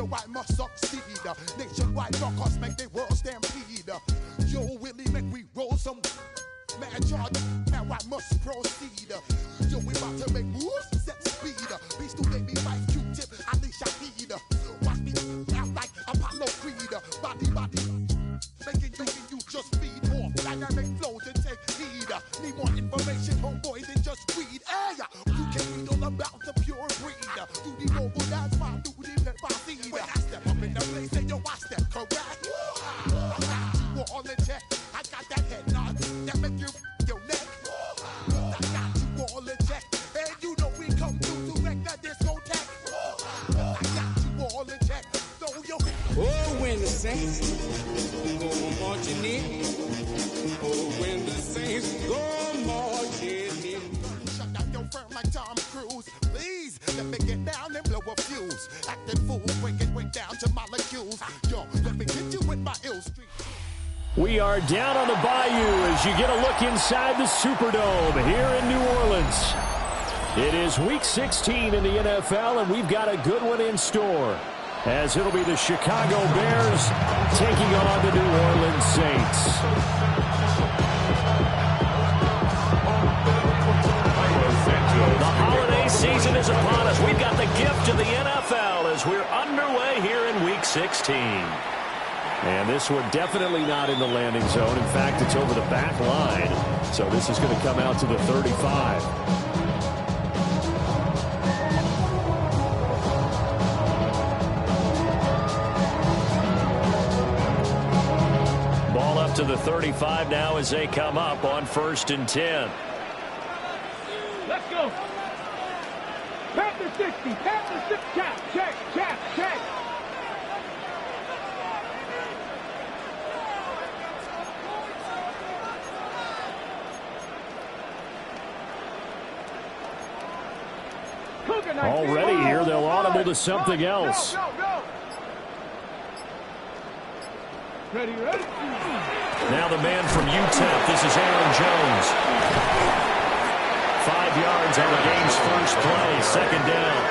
yo, I must succeed. Nationwide rockers make the world stampede. Yo, Willie, make we roll some man charge. Now I must proceed. Yo, we about to make moves, set speed. Beast to make me fight Q-tip, Ali Shahid. Watch me out like Apollo Creed. Body, making you just feed more dynamic flows and take heed. Need more information, homeboy, than just read. Hey, you can read all about the pure breed. Do the noble dance, my duty, let my seed. When I step up in the place, say yo, I step correct. I got you all in check. I got that head nod that make you your neck. I got you all in check. And you know we come through to wreck that discotheque. I got you all in check. So yo. Oh, when the saints go marching in. Oh, when the saints go marching in. Shut down your firm like Tom Cruise. Please, let me get down and blow a fuse. Acting fool, breaking way down to molecules. Yo, let me get you with my ill street. We are down on the bayou as you get a look inside the Superdome here in New Orleans. It is Week 16 in the NFL, and we've got a good one in store, as it'll be the Chicago Bears taking on the New Orleans Saints. The holiday season is upon us. We've got the gift of the NFL as we're underway here in Week 16. And this one definitely not in the landing zone. In fact, it's over the back line. So this is going to come out to the 35. Ball up to the 35 now as they come up on 1st and 10. Let's go. Pat the 60. Pat the 60. Check. Already here, they'll audible to something else. Go. Ready. Now the man from UTEP, this is Aaron Jones. 5 yards on the game's first play, 2nd down.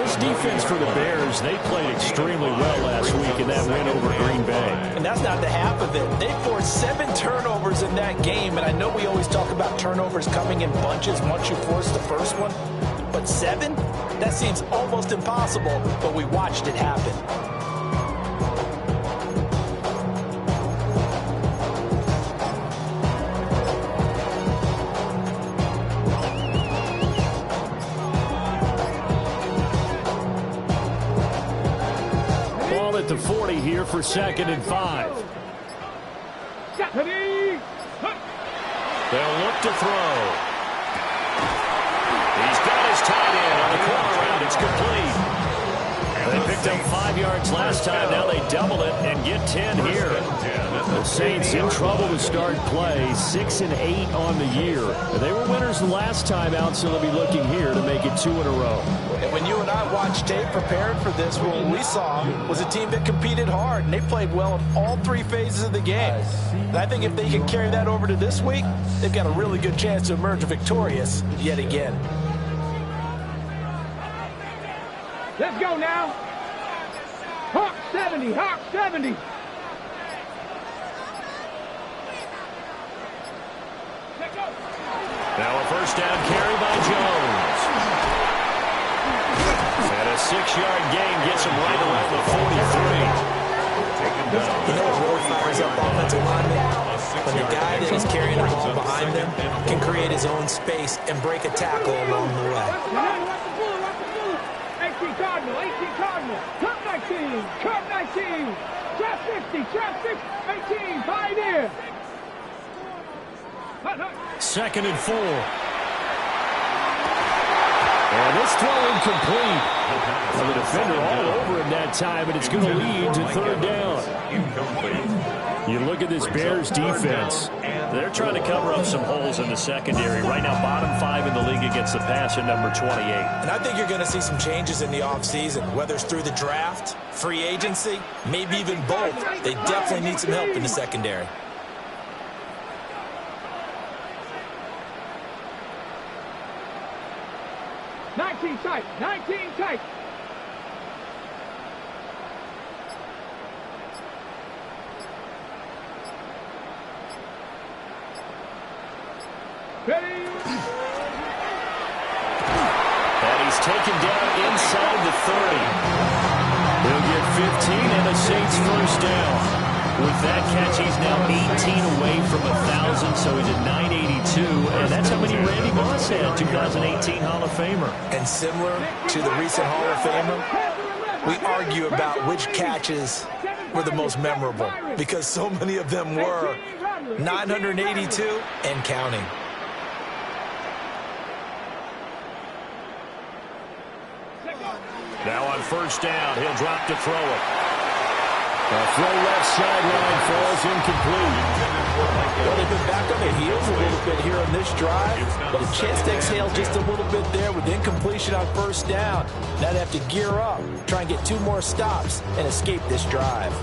This defense for the Bears, they played extremely well last week in that win over Green Bay. And that's not the half of it. They forced 7 turnovers in that game, and I know we always talk about turnovers coming in bunches once you force the first one. But 7? That seems almost impossible, but we watched it happen. Ball at the 40 here for 2nd and 5. They'll look to throw. He's got his tight end on the corner route. It's complete. They picked up 5 yards last time. Now they double it and get 10 here. The Saints in trouble to start play. 6 and 8 on the year. They were winners the last time out, so they'll be looking here to make it 2 in a row. And when you and I watched tape prepared for this, what we saw was a team that competed hard, and they played well in all 3 phases of the game. And I think if they can carry that over to this week, they've got a really good chance to emerge victorious yet again. Let's go now. Hawk 70. Let's go. Now a 1st down carry by Jones. And a 6-yard gain gets him right around the 43. You know what really fires up offensive linemen? When the guy that is carrying the ball behind them can create his own space and break a tackle along the way. 18 Cardinal, Cup 19, Trap 60, 18, Pioneer. 2nd and 4. And this throw incomplete. Well, the defender all over him that time, and it's going to lead to 3rd down. You look at this Bears defense. They're trying to cover up some holes in the secondary. Right now, bottom 5 in the league against the pass at number 28. And I think you're going to see some changes in the offseason, whether it's through the draft, free agency, maybe even both. They definitely need some help in the secondary. Ready? And he's taken down inside the 30. He'll get 15 and the Saints first down. With that catch, he's now 18 away from 1,000, so he's at 982, and that's how many Randy Moss had, 2018 Hall of Famer. And similar to the recent Hall of Famer, we argue about which catches were the most memorable, because so many of them were 982 and counting. Now on first down, he'll drop to throw it. The throw left sideline falls incomplete. Well, they've been back on their heels a little bit here on this drive, but a chance to exhale just a little bit there with incompletion on first down. Now they have to gear up, try and get 2 more stops, and escape this drive.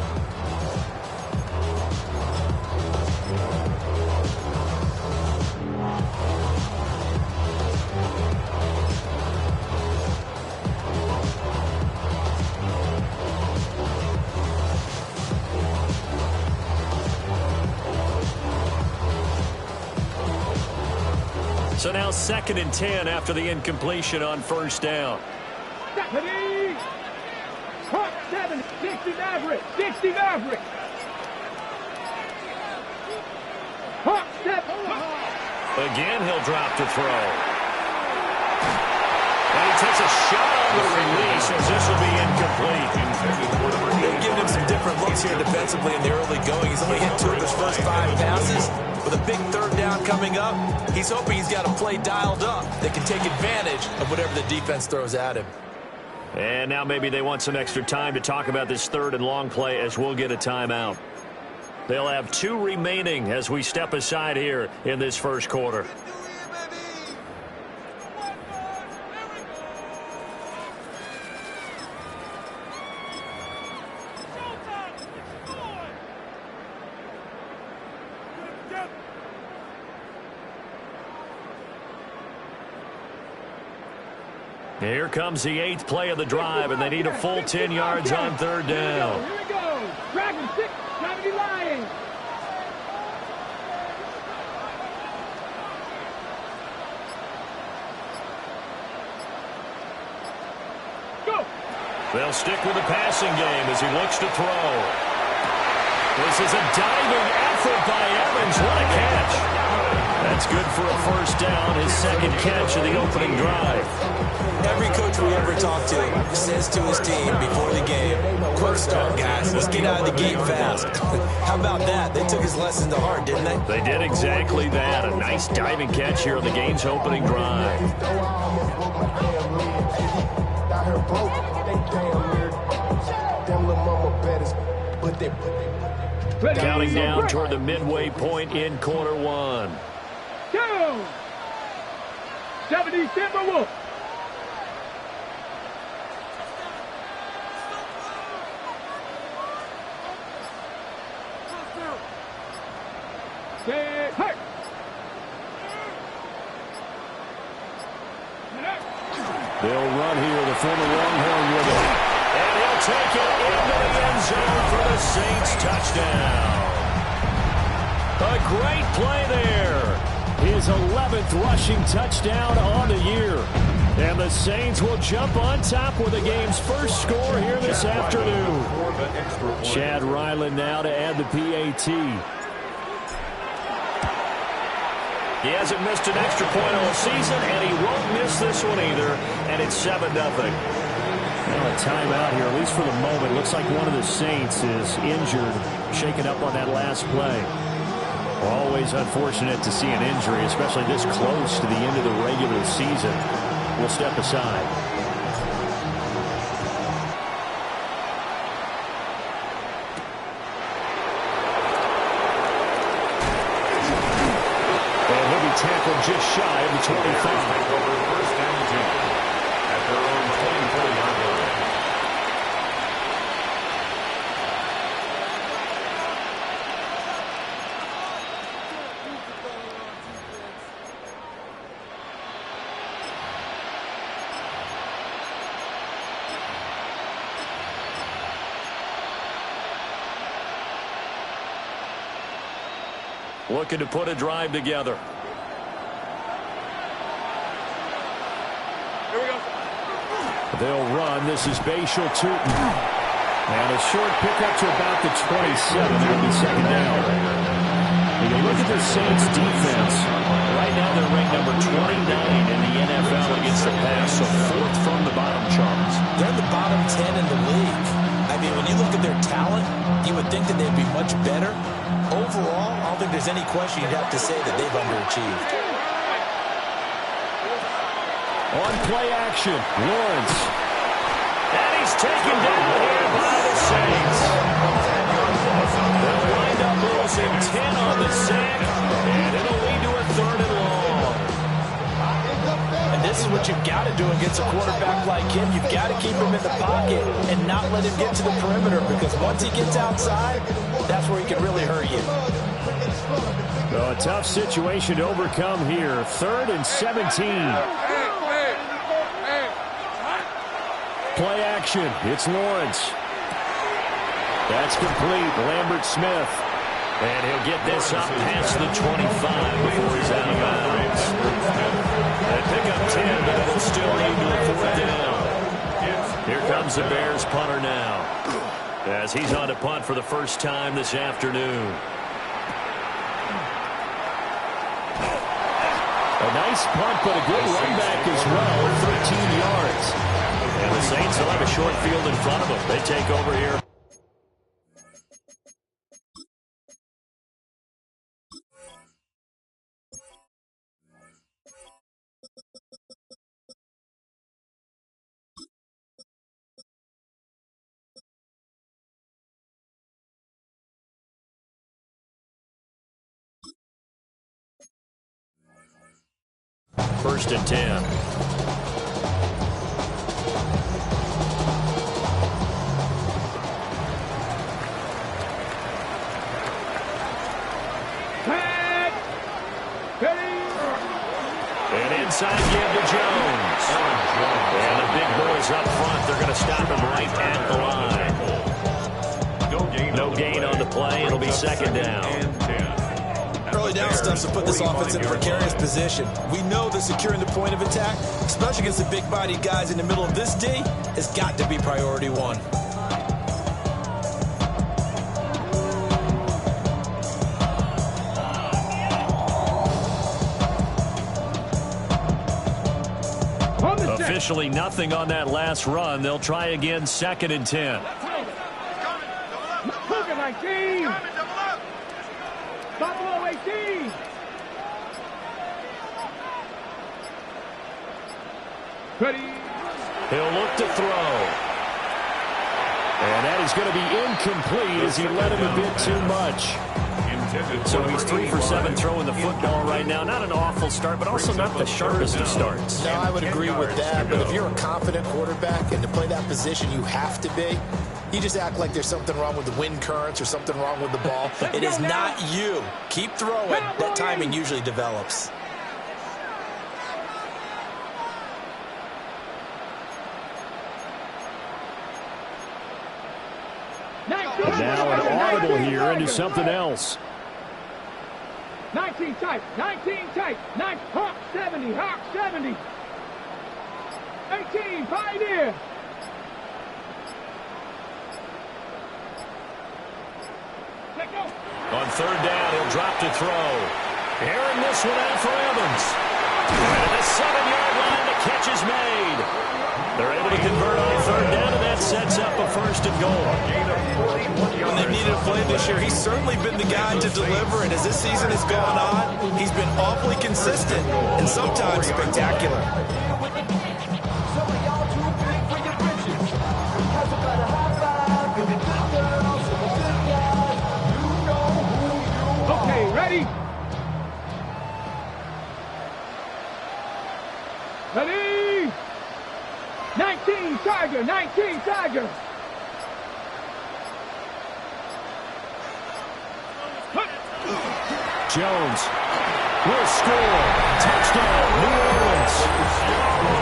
So now 2nd and 10 after the incompletion on first down. Stephanie! Hawk 7, 60 Maverick, 60 Maverick. Hawk 7. Again, he'll drop to throw. And he takes a shot on the release as this will be incomplete. They've given him some different looks here defensively in the early going. He's only hit 2 of his first 5 passes. With a big 3rd down coming up, he's hoping he's got a play dialed up that can take advantage of whatever the defense throws at him. And now maybe they want some extra time to talk about this 3rd and long play as we'll get a timeout. They'll have 2 remaining as we step aside here in this first quarter. Here comes the 8th play of the drive, and they need a full 10 yards on 3rd down. Here we go. Dragon 6, trying to be lying. Go. They'll stick with the passing game as he looks to throw. This is a diving effort by Evans. What a catch. That's good for a first down, his 2nd catch of the opening drive. Every coach we ever talk to says to his team before the game, quick start, guys. Let's get out of the gate fast. How about that? They took his lesson to heart, didn't they? They did exactly that. A nice diving catch here on the game's opening drive. Counting down toward the midway point in quarter 1. Down. 70 Timberwolves. Stay hurt. They'll run here, the former Longhorn with it. And he'll take it into the end zone for the Saints touchdown. A great play there. His 11th rushing touchdown on the year. And the Saints will jump on top with the game's first score here this afternoon. Chad Ryland now to add the PAT. He hasn't missed an extra point all season, and he won't miss this one either. And it's 7-0. Now a timeout here, at least for the moment. Looks like one of the Saints is injured, shaken up on that last play. Always unfortunate to see an injury, especially this close to the end of the regular season. We'll step aside. And he'll be tackled just shy of the 25. First down and 10 at their own 24-yard line. Looking to put a drive together. They'll run. This is Bashal Tootin. And a short pickup to about the 27. That'll be second down. When you look at the Saints defense, right now they're ranked number 29 in the NFL against the pass, so fourth from the bottom, Charles. They're in the bottom 10 in the league. I mean, when you look at their talent, you would think that they'd be much better. Overall, I don't think there's any question you'd have to say that they've underachieved. On play action, Lawrence. And he's taken down here by the Saints. They'll wind up losing 10 on the sack, and it'll lead to a third and long. And this is what you've got to do against a quarterback like him. You've got to keep him in the pocket and not let him get to the perimeter, because once he gets outside, that's where he can really hurt you. So a tough situation to overcome here. 3rd and 17. Play action. It's Lawrence. That's complete. Lambert Smith. And he'll get this up past the 25 before he's out of bounds. They pick up 10, but it'll still lead to a 4th down. Here comes the Bears punter now, as he's on to punt for the first time this afternoon. A nice punt, but a good run back as well. 13 yards. And the Saints will have a short field in front of them. They take over here. First and 10. And inside give to Jones. And the big boys up front, they're going to stop him right at the line. No gain on the play. It'll be second down. Early down stunts to put this offense in a precarious position. We know that securing the point of attack, especially against the big-bodied guys in the middle of this D, has got to be priority one. Officially nothing on that last run. They'll try again, 2nd and 10. Cougar 19. Buffalo 18. Ready. He'll look to throw. And that is going to be incomplete as he led him a bit too much. So he's 3 for 7 throwing the football right now. Not an awful start, but also not the sharpest of starts. No, I would agree with that. But if you're a confident quarterback and to play that position you have to be, you just act like there's something wrong with the wind currents or something wrong with the ball. It is not you. Keep throwing. That timing usually develops. Now an audible here into something else. 19 tight, 19 tight, Hawk 70, Hawk 70. 18, Pioneer. On 3rd down, he'll drop to throw. Airing this one out for Evans. And at the 7-yard line, the catch is made. They're able to convert on 3rd down, and that sets up a 1st and goal. When they've needed a play this year, he's certainly been the guy to deliver, and as this season has gone on, he's been awfully consistent and sometimes spectacular. Okay, ready? Ready? 19 Tiger, 19 Tiger. Jones will score. Touchdown, New Orleans.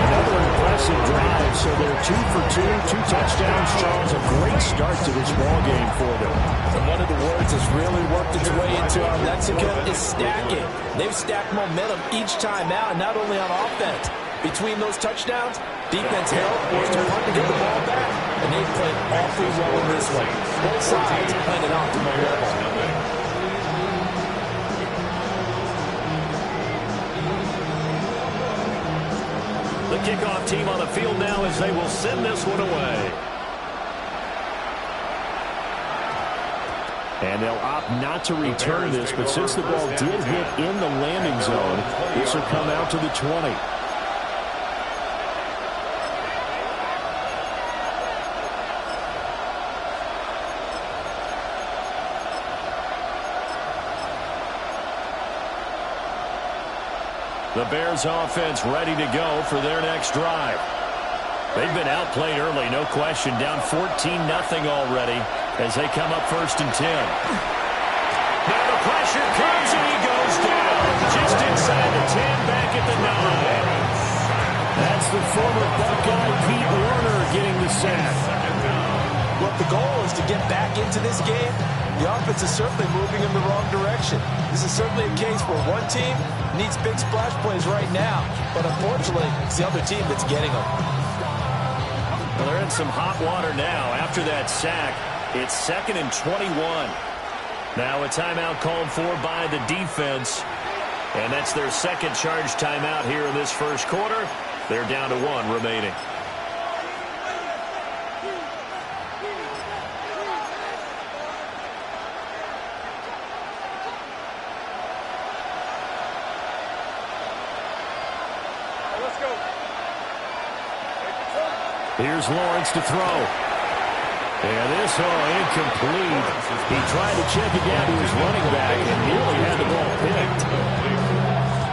Another impressive drive, so they're 2 for 2, 2 touchdowns. Charles, a great start to this ball game for them. And one of the words that's really worked its way into our lexicon is stacking. They've stacked momentum each time out, not only on offense, Between those touchdowns, defense held, forced to punt to get the ball back, and they played awfully well in this one. Both sides playing an optimal level. The kickoff team on the field now as they will send this one away. And they'll opt not to return this, but since the ball did hit in the landing zone, this will come out to the 20. The Bears offense ready to go for their next drive. They've been outplayed early, no question, down 14-0 already as they come up 1st and 10. Now the pressure comes and he goes down just inside the 10, back at the 9. That's the former Buckeye Pete Werner getting the sack. Well, the goal is to get back into this game. The offense is certainly moving in the wrong direction. This is certainly a case where one team needs big splash plays right now, but unfortunately, it's the other team that's getting them. Well, they're in some hot water now. After that sack, it's 2nd and 21. Now a timeout called for by the defense, and that's their second charge timeout here in this first quarter. They're down to 1 remaining. Here's Lawrence to throw. And this, incomplete. He tried to check it down to his running back and nearly had the ball picked.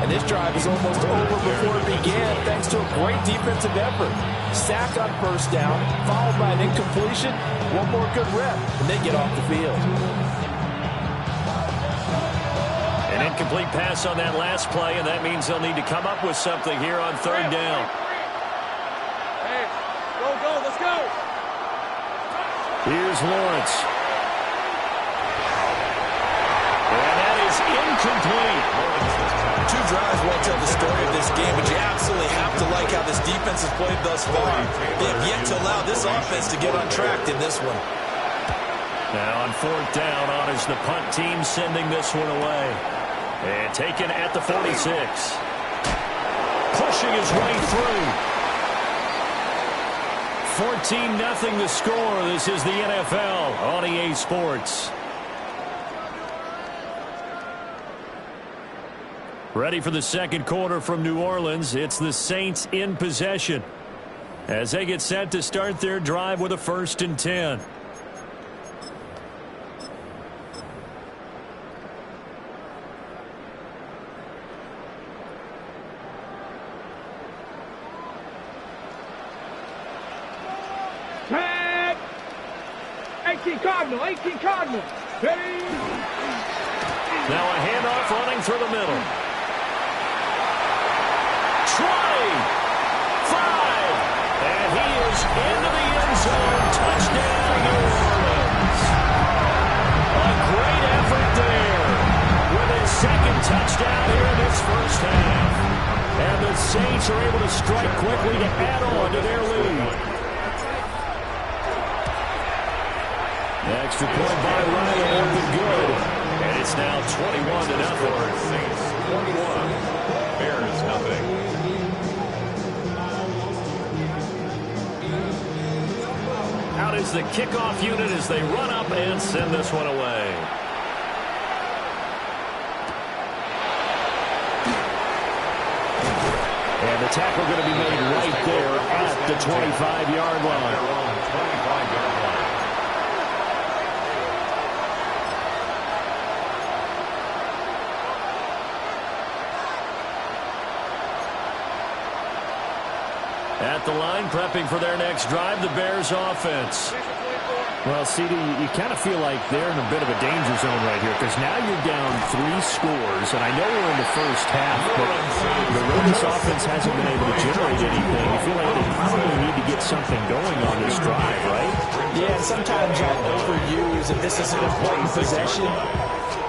And this drive is almost over before it began thanks to a great defensive effort. Sack on 1st down, followed by an incompletion. One more good rep, and they get off the field. An incomplete pass on that last play, and that means they'll need to come up with something here on 3rd down. Let's go. Here's Lawrence. And that is incomplete. 2 drives won't tell the story of this game, but you absolutely have to like how this defense has played thus far. They have yet to allow this offense to get on track in this one. Now on 4th down, on is the punt team sending this one away. And taken at the 46. Pushing his way through. 14-0 the score. This is the NFL on EA Sports. Ready for the second quarter from New Orleans. It's the Saints in possession as they get set to start their drive with a 1st and 10. Tag! 18 Cardinal. Ready? Now a handoff running through the middle. 20, 5, and he is into the end zone. Touchdown, New Orleans. A great effort there with his 2nd touchdown here in this first half. And the Saints are able to strike quickly to add on to their lead. Extra point by Ryan, open good. And it's now 21-0. Saints 21, Bears nothing. Out is the kickoff unit as they run up and send this one away. And the tackle going to be made right there at the 25-yard line. At the line, prepping for their next drive, the Bears offense. Well, CD, you kind of feel like they're in a bit of a danger zone right here because now you're down 3 scores, and I know we're in the first half, but the way this offense hasn't been able to generate anything, you feel like they probably need to get something going on this drive, right? Yeah, sometimes I'll overuse if this is an important possession.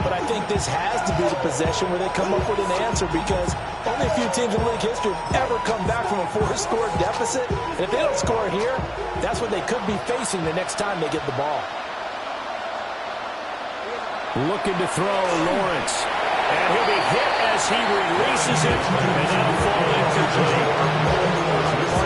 But I think this has to be the possession where they come up with an answer, because only a few teams in league history have ever come back from a 4-score deficit. And if they don't score here, that's what they could be facing the next time they get the ball. Looking to throw, Lawrence. And he'll be hit as he releases it. And that'll fall incomplete.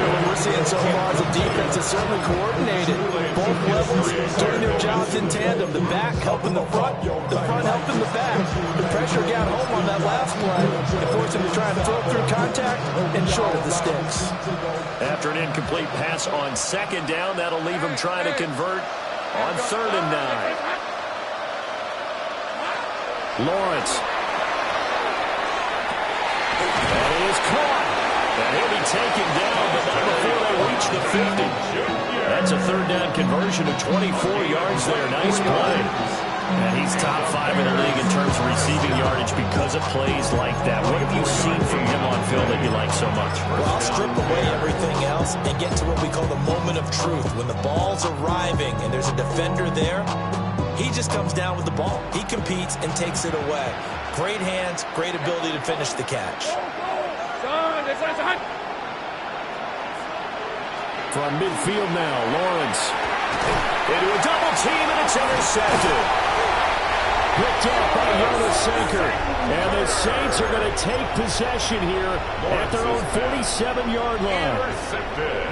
What we're seeing so far is the defense is certainly coordinated. Both levels doing their jobs in tandem. The back helping the front helping the back. The pressure got home on that last play and forced him to try and throw through contact and short of the sticks. After an incomplete pass on second down, that'll leave him trying to convert on 3rd and 9. Lawrence. That is caught. And he'll be taken down, but not before they reach the 50. That's a 3rd down conversion of 24 yards there. Nice play. And he's top 5 in the league in terms of receiving yardage because of plays like that. What have you seen from him on film that you like so much? Well, I'll strip away everything else and get to what we call the moment of truth. When the ball's arriving and there's a defender there, he just comes down with the ball. He competes and takes it away. Great hands, great ability to finish the catch. From midfield now, Lawrence. Into a double team, and it's intercepted. Picked up by Jonas Sanker. And the Saints are going to take possession here at their own 47-yard line. Intercepted.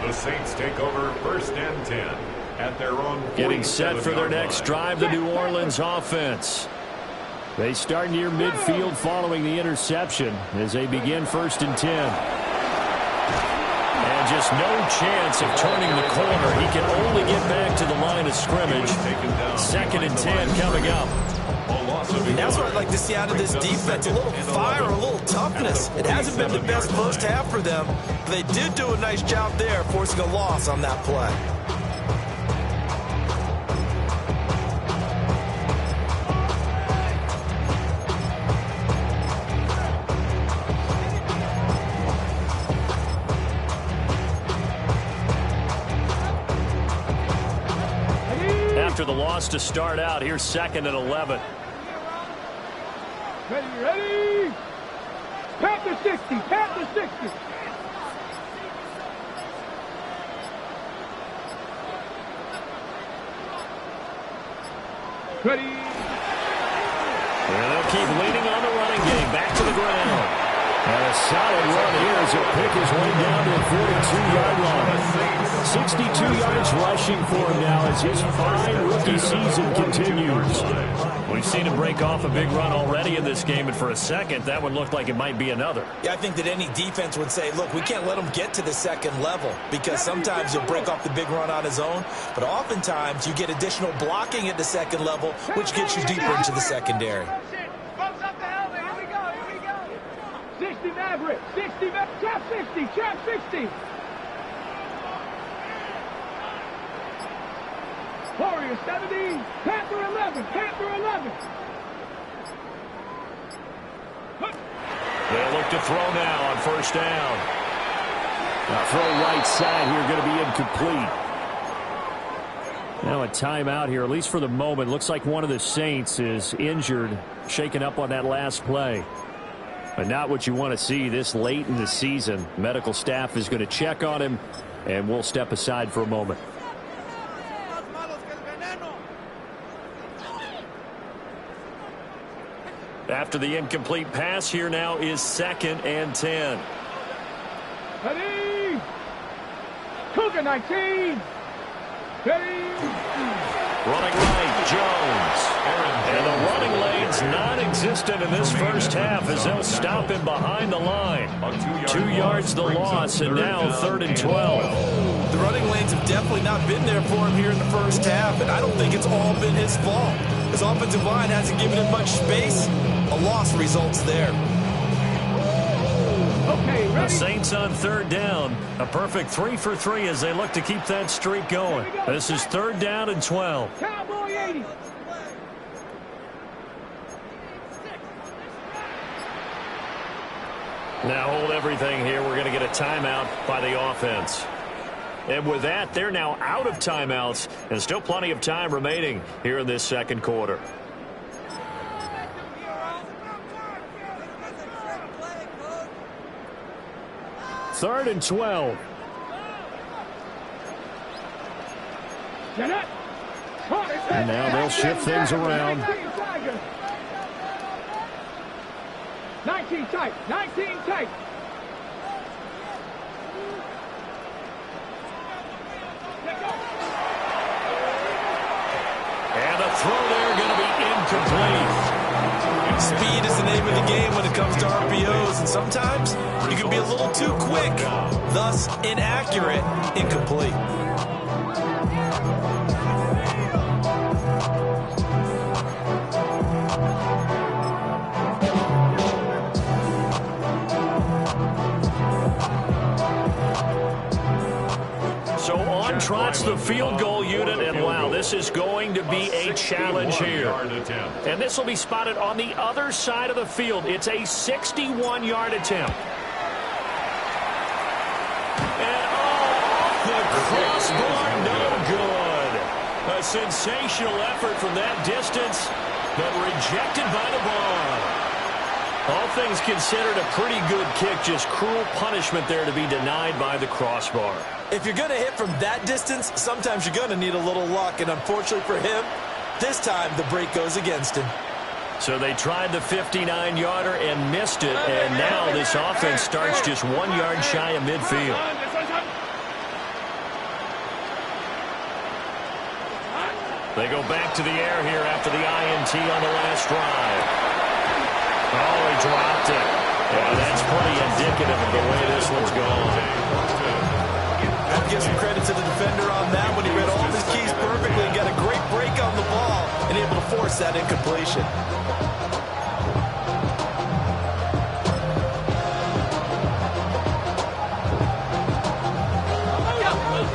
The Saints take over 1st and 10 at their own 47-yard line. Getting set for their next drive, the New Orleans offense. They start near midfield following the interception as they begin 1st and 10. And just no chance of turning the corner. He can only get back to the line of scrimmage. 2nd and 10 coming up. And that's what I'd like to see out of this defense. A little fire, a little toughness. It hasn't been the best first half for them. But they did do a nice job there, forcing a loss on that play. After the loss to start out, here's 2nd and 11. Ready? Panther 60, Panther 60. Ready? And they'll keep leaning on the running game. Back to the ground. And a solid run here as he'll pick his way down to the 42-yard line. 62 yards rushing for him now as his fine rookie season continues. We've seen him break off a big run already in this game, and for a second, that one looked like it might be another. Yeah, I think that any defense would say, look, we can't let him get to the 2nd level, because sometimes he'll break off the big run on his own, but oftentimes you get additional blocking at the 2nd level, which gets you deeper into the secondary. 60 Maverick, 60 Maverick, trap 60, trap 60. Warrior 70, Panther 11, Panther 11. They'll look to throw now on 1st down. Now throw right side here, going to be incomplete. Now a timeout here, at least for the moment. Looks like one of the Saints is injured, shaken up on that last play. But not what you want to see this late in the season. Medical staff is going to check on him, and we'll step aside for a moment. After the incomplete pass, here now is 2nd and 10. Ready? Cougar 19. Ready? Running right, Jones. And the running lane's non-existent in this first half as they'll stop him behind the line. 2 yards the loss, and now 3rd and 12. The running lanes have definitely not been there for him here in the first half, and I don't think it's all been his fault. His offensive line hasn't given him much space. A loss results there. Okay, The ready? Saints on 3rd down. A perfect 3 for 3 as they look to keep that streak going. This is 3rd down and 12. Cowboy 80. Now hold everything here. We're going to get a timeout by the offense. And with that, they're now out of timeouts and still plenty of time remaining here in this 2nd quarter. 3rd and 12. And now they'll shift things around. 19 tight, 19 tight. And the throw there going to be incomplete. Speed is the name of the game when it comes to RPOs, and sometimes you can be a little too quick, thus inaccurate, incomplete. So on trots the field goal unit, and wow, this is going to be a challenge here. And this will be spotted on the other side of the field. It's a 61-yard attempt. And off the crossbar, no good. A sensational effort from that distance, but rejected by the bar. All things considered, a pretty good kick, just cruel punishment there to be denied by the crossbar. If you're going to hit from that distance, sometimes you're going to need a little luck, and unfortunately for him, this time the break goes against him. So they tried the 59-yarder and missed it, and now this offense starts just 1 yard shy of midfield. They go back to the air here after the INT on the last drive. Oh, he dropped it. Yeah, that's pretty indicative of the way this one's going. I have to give some credit to the defender on that when he read all of his keys perfectly and got a great break on the ball and able to force that incompletion.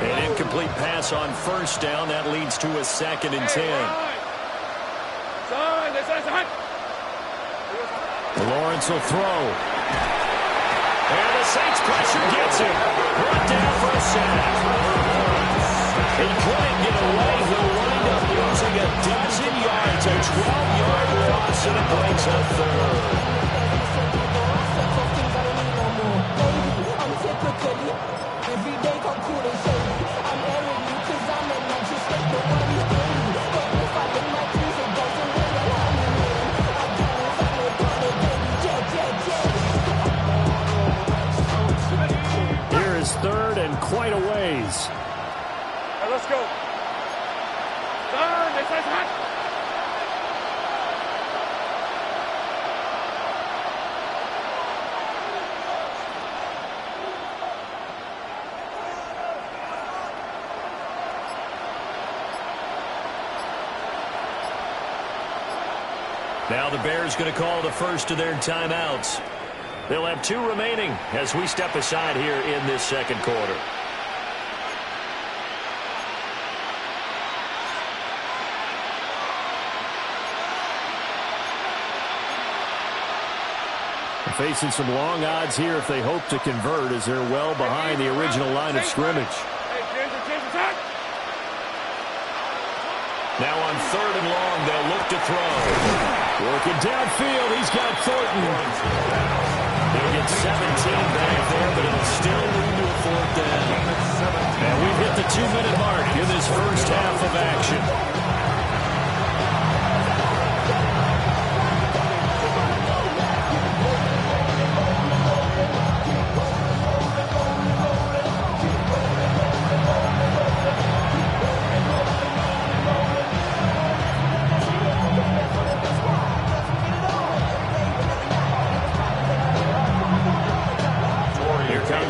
An incomplete pass on 1st down. That leads to a 2nd and 10. Lawrence will throw. And the Saints pressure gets him. Brought down for a sack. He couldn't get away. He'll wind up losing a dozen yards. A 12-yard loss, and it brings up 3rd. Here is 3rd and quite a ways. Let's go. Now the Bears going to call the first of their timeouts. They'll have 2 remaining as we step aside here in this 2nd quarter. Facing some long odds here if they hope to convert, as they're well behind the original line of scrimmage. Now on 3rd and long, they'll look to throw. Working downfield, he's got Thornton. He'll get 17 back there, but it'll still lead to a 4th down. And we've hit the 2-minute mark in this first half of action.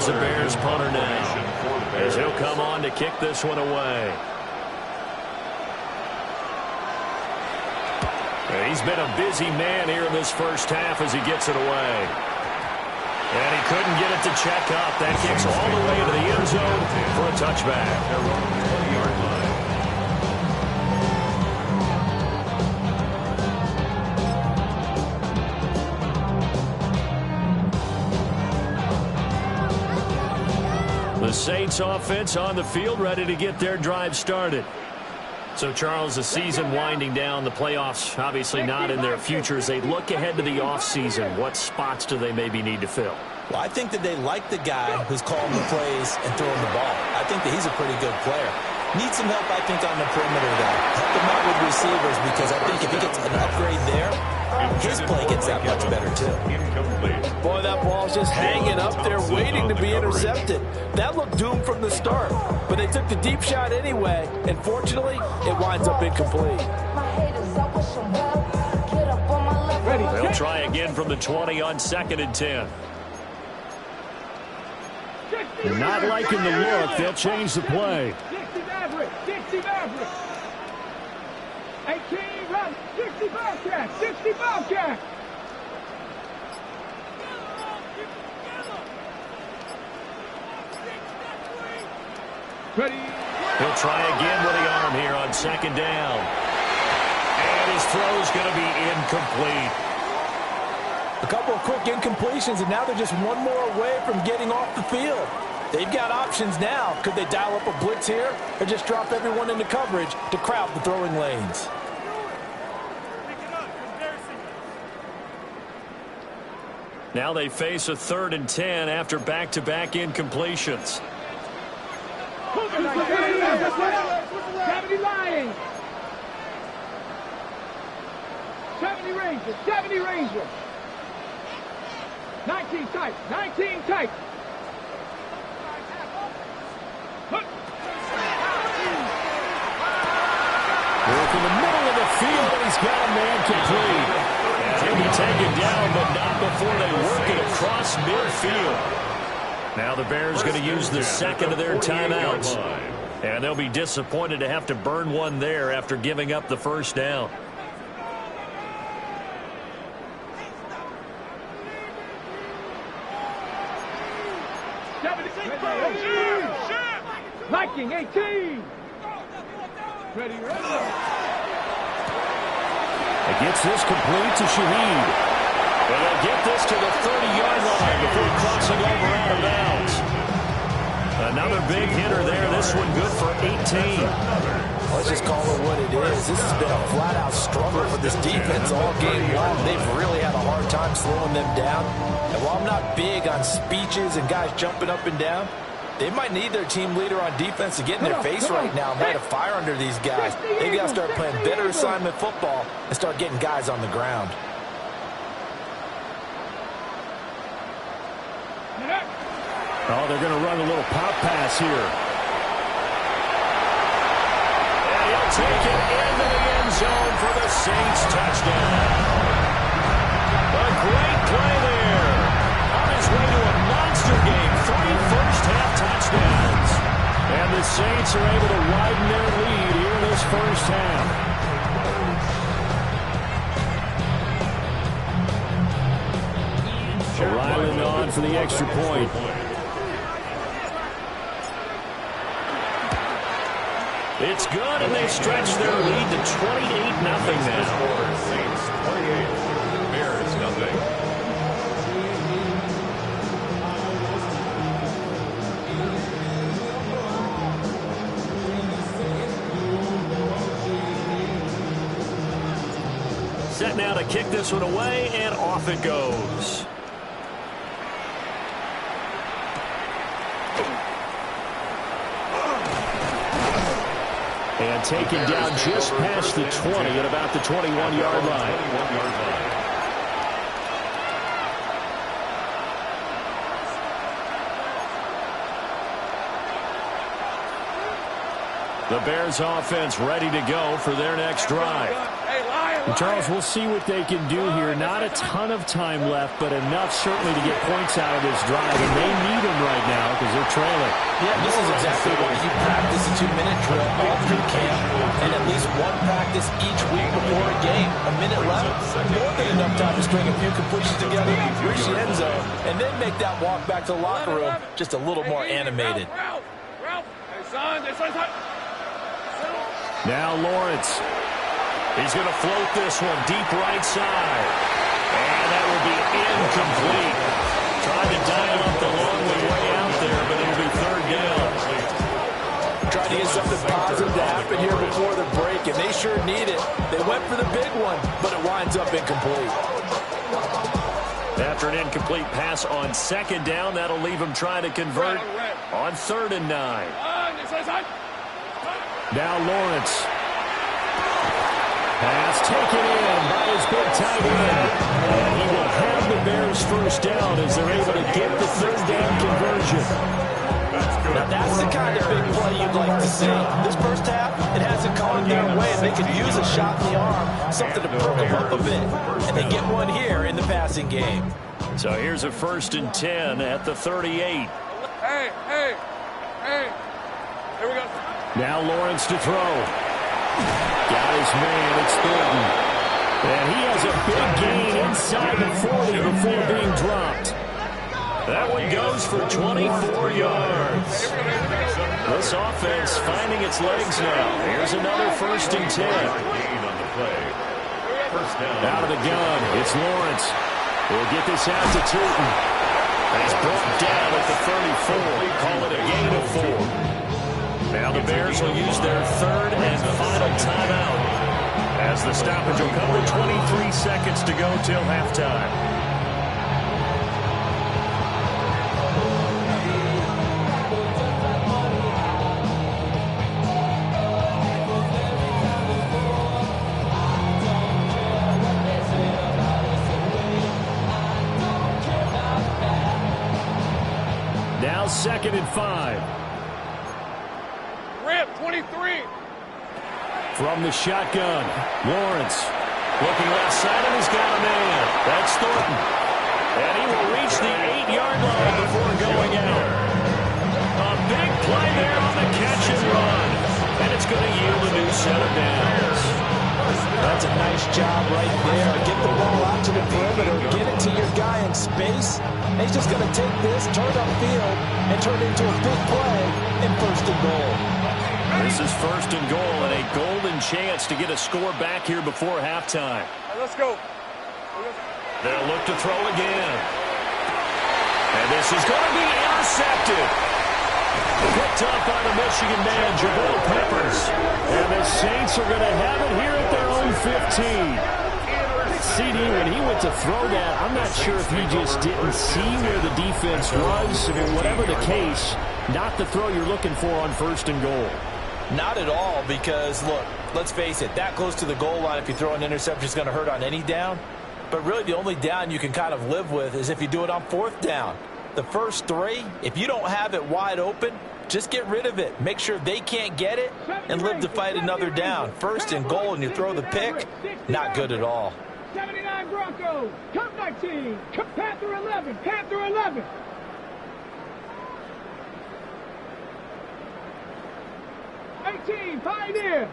The Bears punter now, as he'll come on to kick this one away. He's been a busy man here in this first half as he gets it away. And he couldn't get it to check up. That kicks all the way into the end zone for a touchback. The Saints offense on the field, ready to get their drive started. So, Charles, the season winding down, the playoffs obviously not in their future. As they look ahead to the offseason, what spots do they maybe need to fill? Well, I think that they like the guy who's calling the plays and throwing the ball. I think that he's a pretty good player. Needs some help, I think, on the perimeter, though. Help him out with receivers, because I think if he gets an upgrade there, his play gets that much better, too. Boy, that ball's just hanging up there waiting to be intercepted. That looked doomed from the start, but they took the deep shot anyway, and fortunately, it winds up incomplete. They'll try again from the 20 on 2nd and 10. They're not liking the look. They'll change the play. 60 Maverick, 60 Maverick. 18 run, 60 Bobcat, 60 Bobcat. Ready. He'll try again with the arm here on 2nd down. And his throw's going to be incomplete. A couple of quick incompletions, and now they're just one more away from getting off the field. They've got options now. Could they dial up a blitz here or just drop everyone into coverage to crowd the throwing lanes? Now they face a 3rd and 10 after back-to-back incompletions. 70 Lions. 70 Rangers, 70 Rangers. 19 tight, 19 tight. Work in the middle of the field, and he's got a man complete. And he'll be taken down, but not before they work it across midfield. Now the Bears going to use the 2nd of their timeouts. And they'll be disappointed to have to burn one there after giving up the 1st down. Viking 18. Ready, ready. It gets this complete to Shaheed. And they'll get this to the 30-yard line before crossing over out of bounds. Another big hitter there. This one good for 18. Let's just call it what it is. This has been a flat-out struggle for this defense all game long. They've really had a hard time slowing them down. And while I'm not big on speeches and guys jumping up and down, they might need their team leader on defense to get in their face right now and light a fire under these guys. They've got to start playing better assignment football and start getting guys on the ground. Oh, they're going to run a little pop pass here. And he'll take it into the end zone for the Saints touchdown. A great play there. On his way to a monster game. 3 first-half touchdowns. And the Saints are able to widen their lead here in this first half. Ryland on for the extra point. It's good, and they stretch their lead to 28-0 now. Saints 28, Bears nothing. Set now to kick this one away, and off it goes. And taken down just past the 20 at about the 21-yard line. The Bears offense ready to go for their next drive. And Charles, we'll see what they can do here. Not a ton of time left, but enough certainly to get points out of this drive. And they need them right now because they're trailing. Yeah, this is exactly why you practice a 2-minute drill all through camp and at least one practice each week before a game. A minute left, more than enough time to string a few completions together, reach the end zone, and then make that walk back to the locker room just a little more animated. Now Lawrence. He's going to float this one deep right side. And that will be incomplete. Tried to dial up the long way out there, but it'll be 3rd down. Trying to get something positive to happen here before the break, and they sure need it. They went for the big one, but it winds up incomplete. After an incomplete pass on second down, that'll leave him trying to convert on 3rd and 9. Now Lawrence. Pass taken in by his big tight end. And he will have the Bears first down as they're able to get the 3rd down conversion. Now that's the kind of big play you'd like to see. This first half, it hasn't gone their way, and they could use a shot in the arm, something to perk them up a bit. And they get one here in the passing game. So here's a 1st and 10 at the 38. Hey. Here we go. Now Lawrence to throw. Got his man, it's Thornton. And he has a big gain inside the 40 before being dropped. That one goes for 24 yards. This offense finding its legs now. Here's another 1st and 10. Out of the gun, it's Lawrence. He'll get this out to Tootin. And he's brought down at the 34. Call it a gain of 4. Now the Bears will use their 3rd and final timeout as the stoppage will come with 23 seconds to go till halftime. Now 2nd and 5. Rip, 23. From the shotgun, Lawrence looking left side, and he's got a man. That's Thornton. And he will reach the 8-yard line before going out. A big play there on the catch and run. And it's going to yield a new set of downs. That's a nice job right there. Get the ball out to the perimeter, get it to your guy in space. And he's just going to take this, turn upfield, and turn it into a big play in 1st and goal. This is 1st and goal and a golden chance to get a score back here before halftime. Let's go. They'll look to throw again. And this is going to be intercepted. Picked up by the Michigan man, Jabril Peppers. And the Saints are going to have it here at their own 15. CD, when he went to throw that, I'm not sure if he just didn't see where the defense was. I mean, whatever the case, not the throw you're looking for on 1st and goal. Not at all, because, look, let's face it, that close to the goal line, if you throw an interception, is going to hurt on any down. But really, the only down you can kind of live with is if you do it on 4th down. The first 3, if you don't have it wide open, just get rid of it. Make sure they can't get it and live to fight another down. 1st and goal, and you throw the pick, not good at all. 79 Broncos, Cup 19, Panther 11, Panther 11. Pioneer.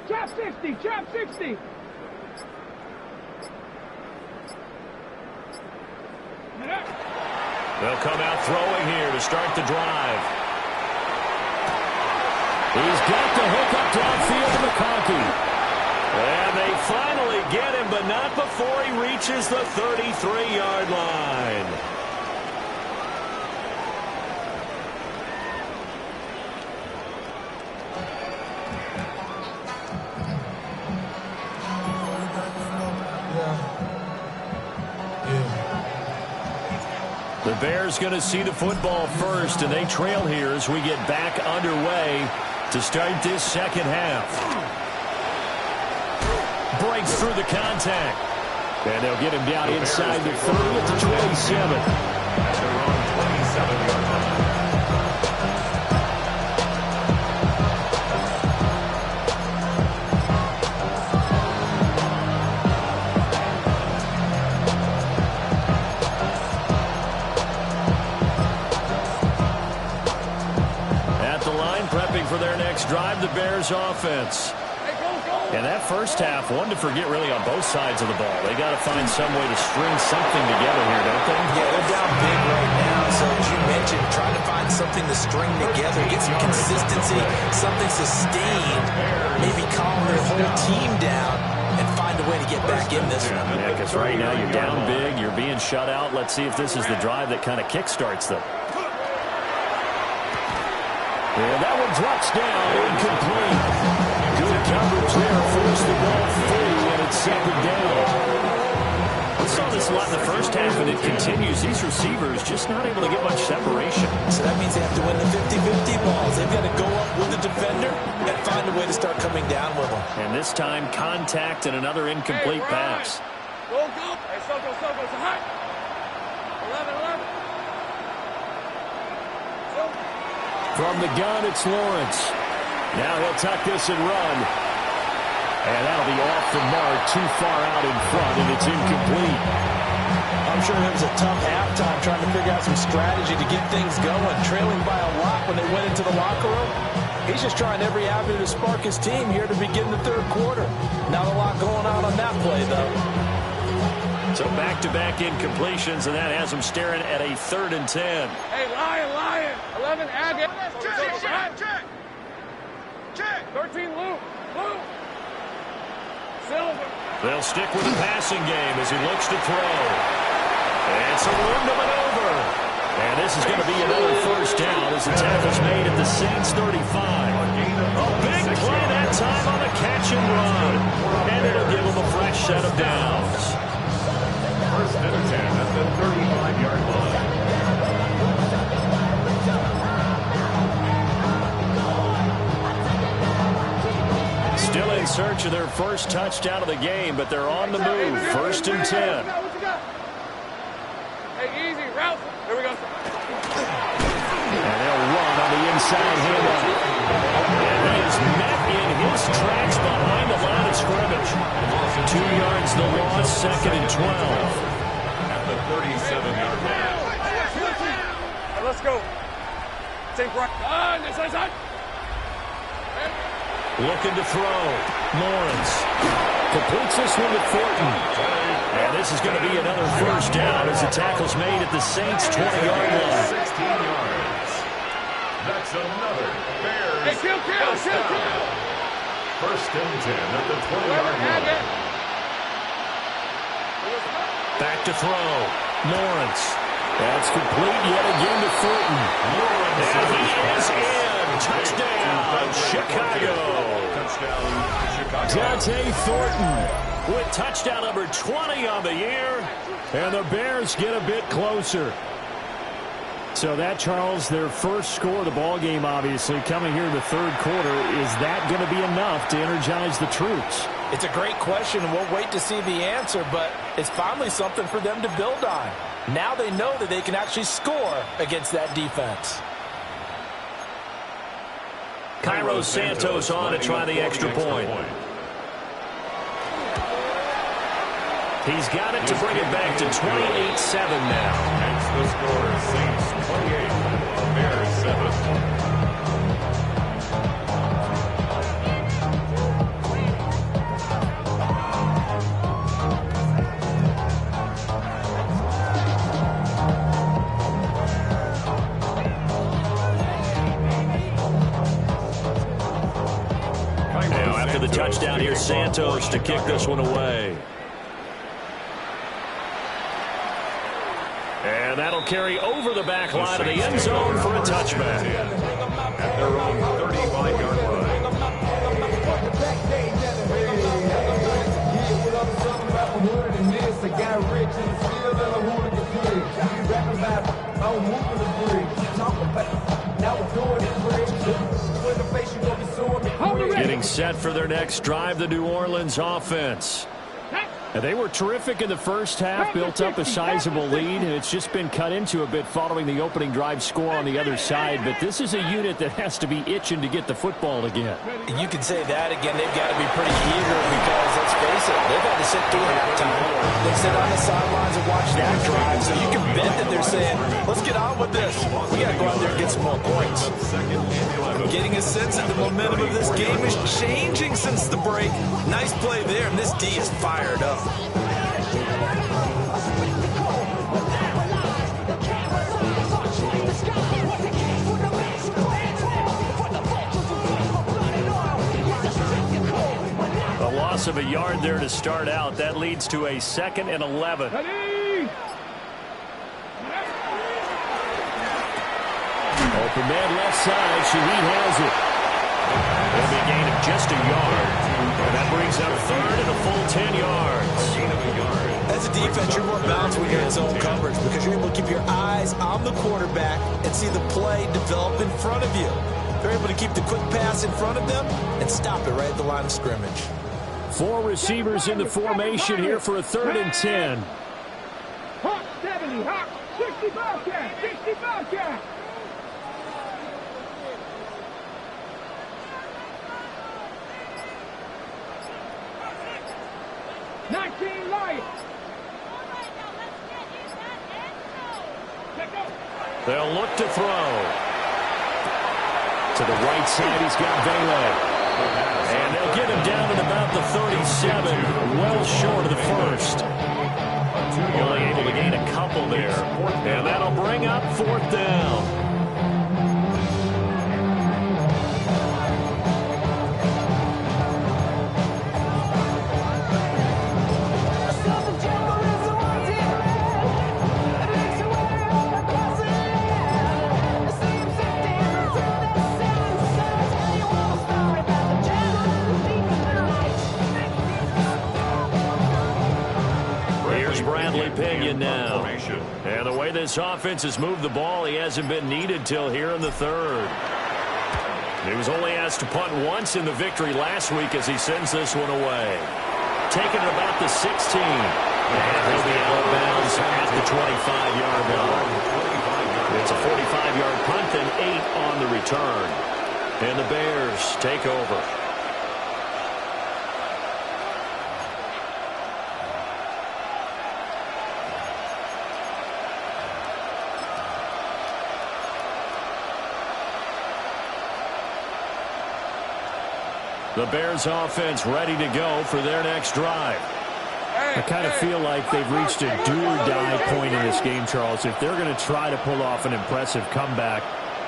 Trap 60, trap 60. They'll come out throwing here to start the drive. He's got the hook up downfield to McConkey. And they finally get him, but not before he reaches the 33-yard line. The Bears going to see the football first, and they trail here as we get back underway to start this 2nd half. Breaks through the contact. And they'll get him down inside the 30 at the 27. At their own 27-yard line. For their next drive, the Bears offense. And that first half, one to forget really on both sides of the ball. They got to find some way to string something together here, don't they? Yeah, they're down big right now. So as you mentioned, trying to find something to string together, get some consistency, something sustained, maybe calm their whole team down and find a way to get back in this one. Yeah, because right now you're down big, you're being shut out. Let's see if this is the drive that kind of kickstarts them. And that one drops down, incomplete. Good coverage there, forced the ball free, and it's 2nd down. We saw this a lot in the first half, and it continues. These receivers just not able to get much separation. So that means they have to win the 50-50 balls. They've got to go up with the defender and find a way to start coming down with them. And this time, contact and another incomplete pass. Go, go. Hey, Soko, it's a hot. 11. From the gun, it's Lawrence. Now he'll tuck this and run. And that'll be off the mark, too far out in front, and it's incomplete. I'm sure it was a tough halftime trying to figure out some strategy to get things going, trailing by a lot when they went into the locker room. He's just trying every avenue to spark his team here to begin the third quarter. Not a lot going on that play, though. So back-to-back incompletions, and that has him staring at a 3rd and 10. Hey, Lion. 11, Agate. Check. 13, Luke. Silver. They'll stick with the passing game as he looks to throw. And some room to maneuver. And this is going to be another first down as the tackle's made at the Saints 35. A big play that time on the catch and run. And it'll give them a fresh set of downs. First and 10 at the 35-yard line. Still in search of their first touchdown of the game, but they're on the move. 1st and 10. Hey, easy, Ralph. Here we go. And they'll run on the inside handoff. And he is met in his tracks behind the line of scrimmage. 2 yards the loss, 2nd and 12. At the 37-yard line. Let's go. Take right. This side. Looking to throw. Lawrence completes this one with Thornton. And this is going to be another first down as the tackle's made at the Saints' 20-yard line. 16 yards. That's another Bears. Hey, kill. First and 10 at the 20-yard line. Back to throw. Lawrence. That's complete yet again to Thornton. Lawrence. And he is in. Touchdown, Chicago. Dante Thornton with touchdown number 20 on the year. And the Bears get a bit closer. So that, Charles, their first score of the ball game, obviously, coming here in the third quarter. Is that going to be enough to energize the troops? It's a great question, and we'll wait to see the answer, but it's finally something for them to build on. Now they know that they can actually score against that defense. Cairo Santos on to try the extra point. He's got it to bring it back to 28-7 now. That's the score. Saints 28, Bears 7. Now after the touchdown, here's Santos to kick this one away. And that'll carry over the back line of the end zone for a touchback. At their own 35-yard line. Getting set for their next drive, the New Orleans offense. They were terrific in the first half, built up a sizable lead, and it's just been cut into a bit following the opening drive score on the other side. But this is a unit that has to be itching to get the football again. You can say that again. They've got to be pretty eager because, let's face it, they've had to sit through halftime. They sit on the sidelines and watch that drive, so you can bet that they're saying, let's get on with this. We got to go out there and get some more points. Getting a sense that the momentum of this game is changing since the break. Nice play there, and this D is fired up. A loss of a yard there to start out. That leads to a 2nd and 11. Open man left side. Shaheed has it. It'll be a gain of just a yard. And that brings up 3rd and a full 10 yards. That's as a defense, you're more balanced when you're in zone coverage because you're able to keep your eyes on the quarterback and see the play develop in front of you. They're able to keep the quick pass in front of them and stop it right at the line of scrimmage. 4 receivers in the formation here for a 3rd and 10. Hawk 70, Hawk 65 cat, 65 cat. They'll look to throw. To the right side, he's got Vele. And they'll get him down at about the 37, well short of the first. Only able to gain a couple there. And that'll bring up 4th down. Now. And the way this offense has moved the ball, he hasn't been needed till here in the 3rd. He was only asked to punt once in the victory last week as he sends this one away. Taking it about the 16. And he'll be out of bounds at the 25-yard line. It's a 45-yard punt and 8 on the return. And the Bears take over. The Bears offense ready to go for their next drive. I kind of feel like they've reached a do-or-die point in this game, Charles. If they're going to try to pull off an impressive comeback,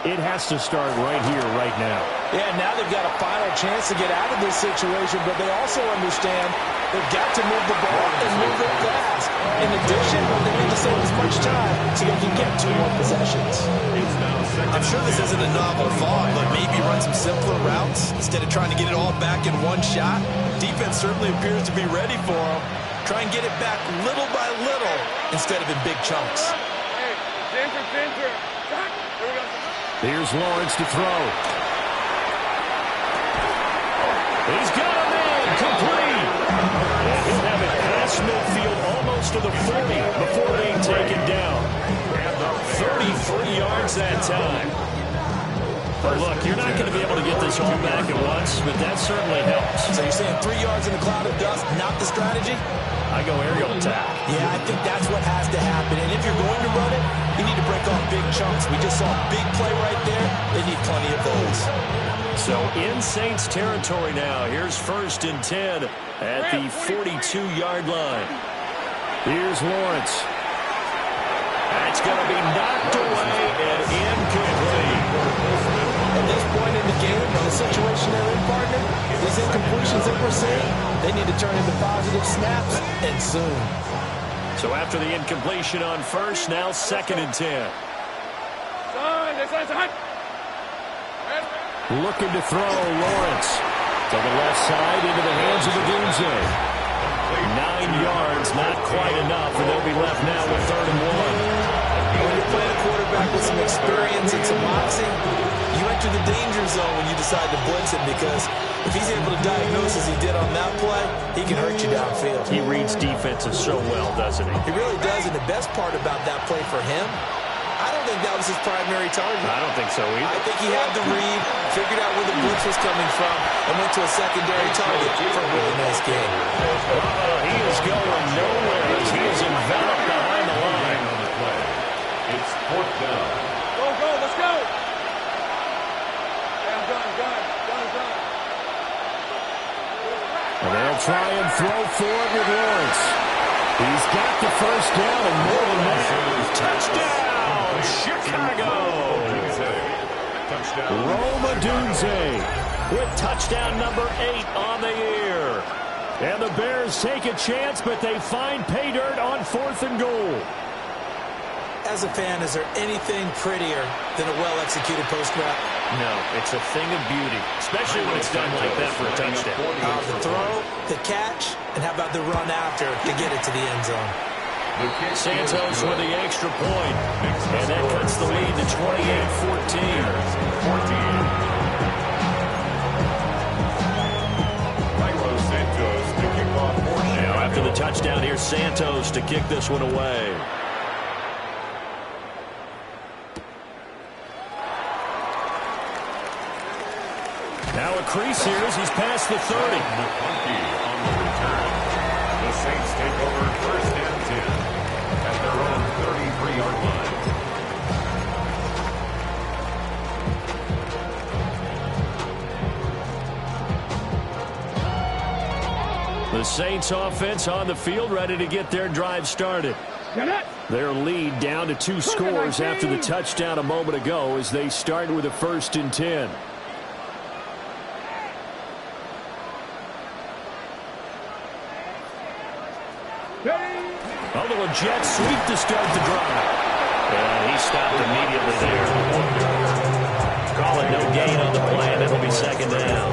it has to start right here, right now. Yeah, now they've got a final chance to get out of this situation, but they also understand they've got to move the ball and move it fast. In addition, they need to save as much time so they can get 2 more possessions. I'm sure this isn't a novel thought, but maybe run some simpler routes instead of trying to get it all back in one shot. Defense certainly appears to be ready for them. Try and get it back little by little instead of in big chunks. Here's Lawrence to throw. He's got a man complete. And he'll have it past midfield almost to the 40 before being taken down. 33 yards that time. But look, you're not going to be able to get this all back at once, but that certainly helps. So you're saying 3 yards in a cloud of dust, not the strategy? I go aerial attack. Yeah, I think that's what has to happen. And if you're going to run it, you need to break off big chunks. We just saw a big play right there. They need plenty of those. So in Saints territory now. Here's 1st and 10 at the 42-yard line. Here's Lawrence. That's going to be knocked away and incomplete. At this point in the game, in the situation they're in, partner, these incompletions that we're seeing, they need to turn into positive snaps, and soon. So after the incompletion on 1st, now 2nd and 10. Looking to throw, Lawrence. To the left side into the hands of the Dunze. 9 yards, not quite enough, and they'll be left now with 3rd and 1. When you're playing a quarterback with some experience and some moxie, you enter the danger zone when you decide to blitz him, because if he's able to diagnose as he did on that play, he can hurt you downfield. He reads defenses so well, doesn't he? He really does, and the best part about that play for him, I don't think that was his primary target. I don't think so either. I think he had the read, figured out where the blitz was coming from, and went to a secondary target for a really nice game. He is going nowhere as he is enveloped behind the line. It's 4th down. Go, let's go. Yeah, I'm done. And they'll try and throw for it with Lawrence. He's got the 1st down and more than that. Touchdown, Chicago. Rome Odunze with touchdown number 8 on the year. And the Bears take a chance, but they find pay dirt on 4th and goal. As a fan, is there anything prettier than a well-executed post route? No, it's a thing of beauty, especially when it's done like that for a touchdown. The throw, the catch, and how about the run after to get it to the end zone? Santos with the extra point, and that cuts the lead to 28-14. Now after the touchdown, here's Santos to kick this one away. Now a crease here as he's past the 30. On the return. The Saints take over first and 10 at their own 33-yard line. The Saints offense on the field, ready to get their drive started. Their lead down to 2 scores after the touchdown a moment ago as they start with a 1st and 10. A little jet sweep to start the drive. And he stopped immediately there. Call it no gain on the play, and it'll be 2nd down.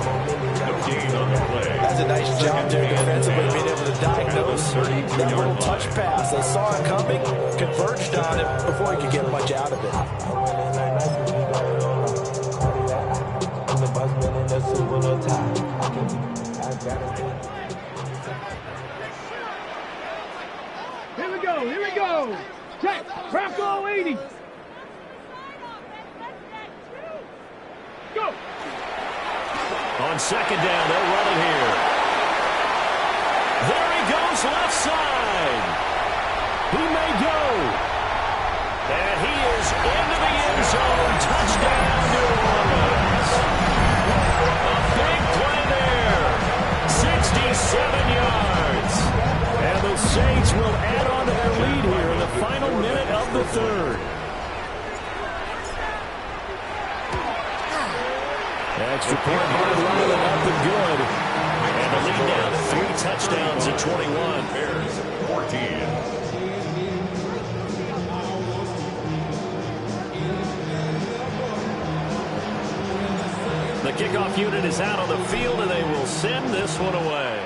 No gain on the play. That's a nice job there defensively, being able to diagnose that little touch pass. They saw it coming, converged on it before he could get much out of it. Here we go. Check. Bronco 80. Go. On 2nd down, they'll run it here. There he goes, left side. He may go. And he is into the end zone. Touchdown, New Orleans. A big play there. 67 yards. And the Saints will add on to their lead here in the final minute of the 3rd. Extra point hard running and up and good. And the lead now to 3 touchdowns at 21. Bears 14. The kickoff unit is out on the field, and they will send this one away.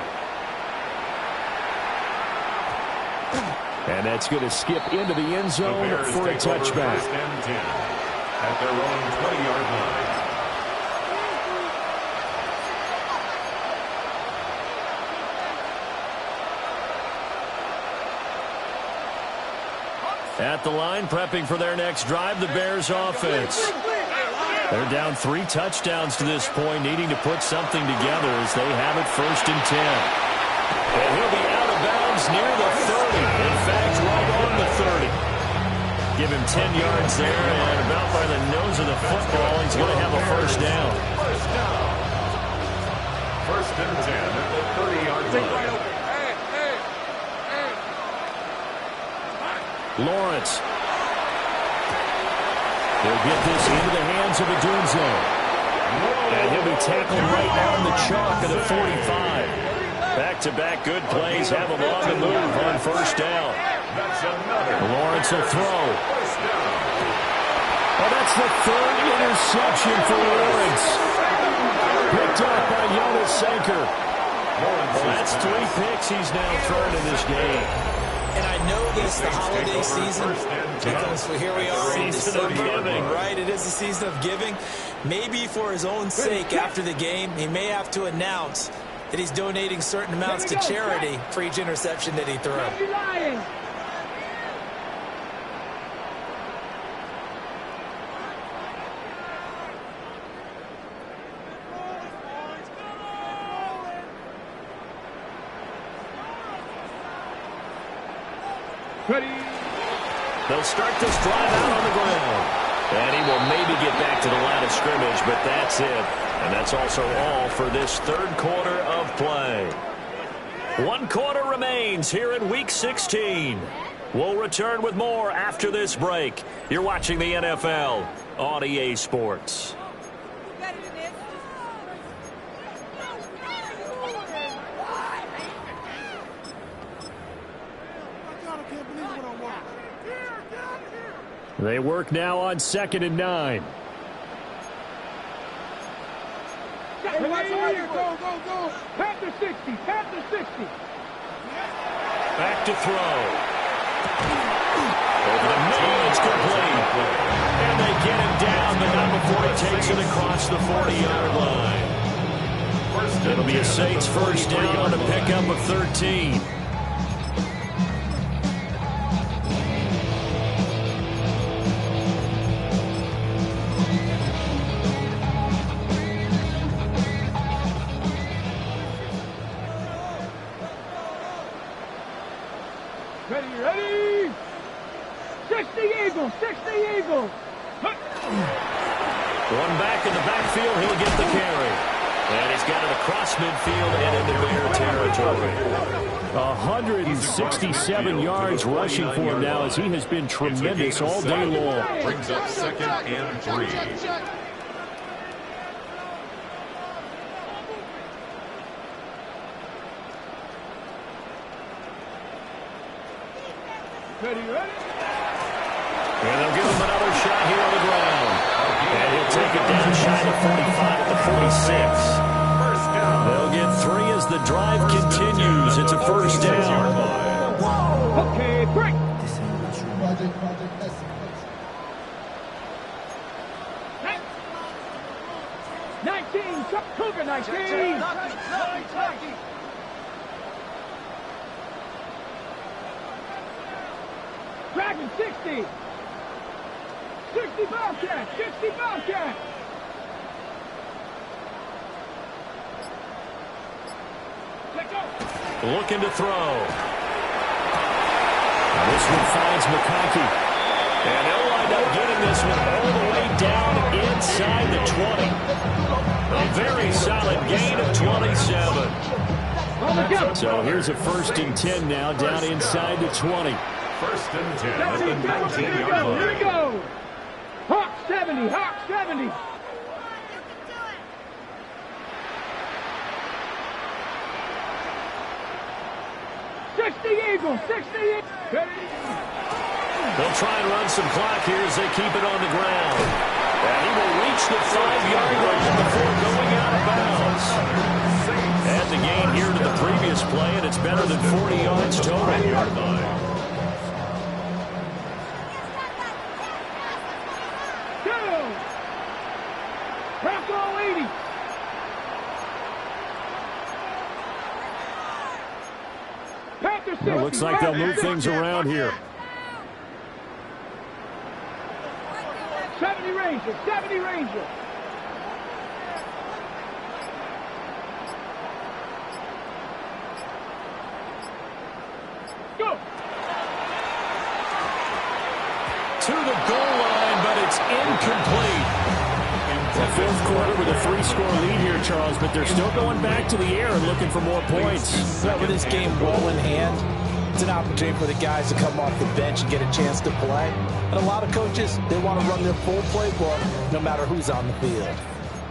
And that's going to skip into the end zone for a touchback. 1st and 10 at their own 20-yard line. At the line, prepping for their next drive, the Bears offense. They're down 3 touchdowns to this point, needing to put something together as they have it 1st and 10. And he'll be out of bounds near the 30. In fact, right on the 30. Give him 10 yards there, and about by the nose of the football, he's going to have a 1st down. 1st and 10 at the 30-yard line. Lawrence. They'll get this into the hands of Adunzo. And he'll be tackled right now in the chalk at the 45. Back-to-back good plays have him on the move on 1st down. Lawrence will throw. Oh, that's the 3rd interception for Lawrence. Picked up by Jonas Sanker. Well, that's 3 picks he's now thrown in this game. And I know this, the holiday season, because here we are in December, right? It is the season of giving. Maybe for his own sake after the game, he may have to announce that he's donating certain amounts to charity for each interception that he throws. Ready. They'll start this drive out on the ground. And he will maybe get back to the line of scrimmage, but that's it. And that's also all for this 3rd quarter of play. 1 quarter remains here in Week 16. We'll return with more after this break. You're watching the NFL on EA Sports. They work now on 2nd and 9. Panther 60, Panther 60. Back to throw. Over the middle, it's complete. And they get him down, but not before he takes it across the 40-yard line. It'll be a Saints first down on a pickup of 13. Ready. 60 Eagles, 60 Eagles. One back in the backfield, he'll get the carry. And he's got it across midfield and into Bear territory. 167 yards rushing for him now as he has been tremendous all day long. Brings up 2nd and 3. Ready. And they'll give him another shot here on the ground. And he'll take it down shy of 45 at the 46. They'll get 3 as the drive continues. It's a first down. Okay, break. Project S. 19, Cougar 19. Dragon 60. 60 Bobcat, 60 Bobcat. Let go. Looking to throw. This one finds McConkey. And they'll wind up getting this one all the way down inside the 20. A very solid gain of 27. So here's a 1st and 10 now down inside the 20. 1st and 10 at the 19-yard line. Here we go. Hawk 70, Hawk 70. Eagles, 60 Eagles. They'll try and run some clock here as they keep it on the ground. And he will reach the 5-yard line before going out of bounds. And the gain here to the previous play, and it's better than 40 yards total. 10-yard line. Bronco 80. Well, looks like they'll move things around here. 70 Ranger, 70 Ranger. Go. To the goal line, but it's incomplete. The 4th quarter with a 3-score lead here, Charles, but they're still going back to the air and looking for more points. Well, with this game well in hand, it's an opportunity for the guys to come off the bench and get a chance to play. And a lot of coaches, they want to run their full playbook no matter who's on the field.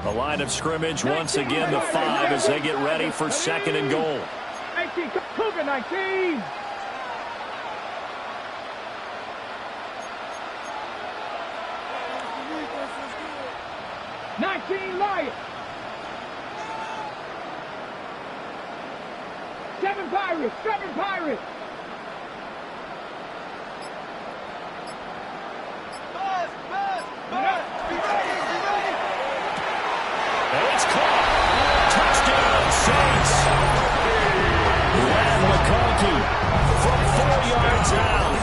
The line of scrimmage, once again, the 5 as they get ready for 2nd and goal. 19, Cougar 19. Lion. 7 Pirates, 7 Pirates. And it's caught. Touchdown, Saints. Brad McConkey from 4 yards out.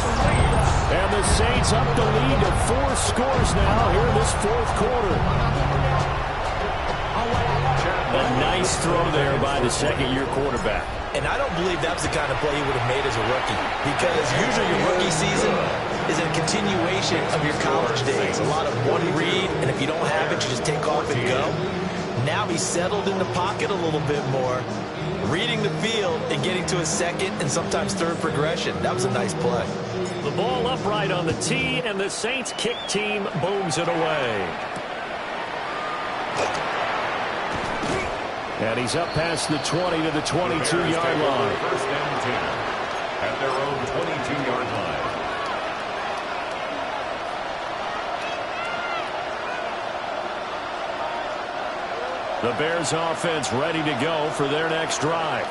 And the Saints up the lead to 4 scores now here in this 4th quarter. A nice throw there by the 2nd-year quarterback. And I don't believe that's the kind of play he would have made as a rookie, because usually your rookie season is a continuation of your college days. A lot of one read, and if you don't have it, you just take off and go. Now he's settled in the pocket a little bit more, reading the field and getting to a 2nd and sometimes 3rd progression. That was a nice play. The ball upright on the tee, and the Saints kick team booms it away. And he's up past the 20 to the 22-yard line. 1st and 10 at their own 22-yard line. The Bears offense ready to go for their next drive.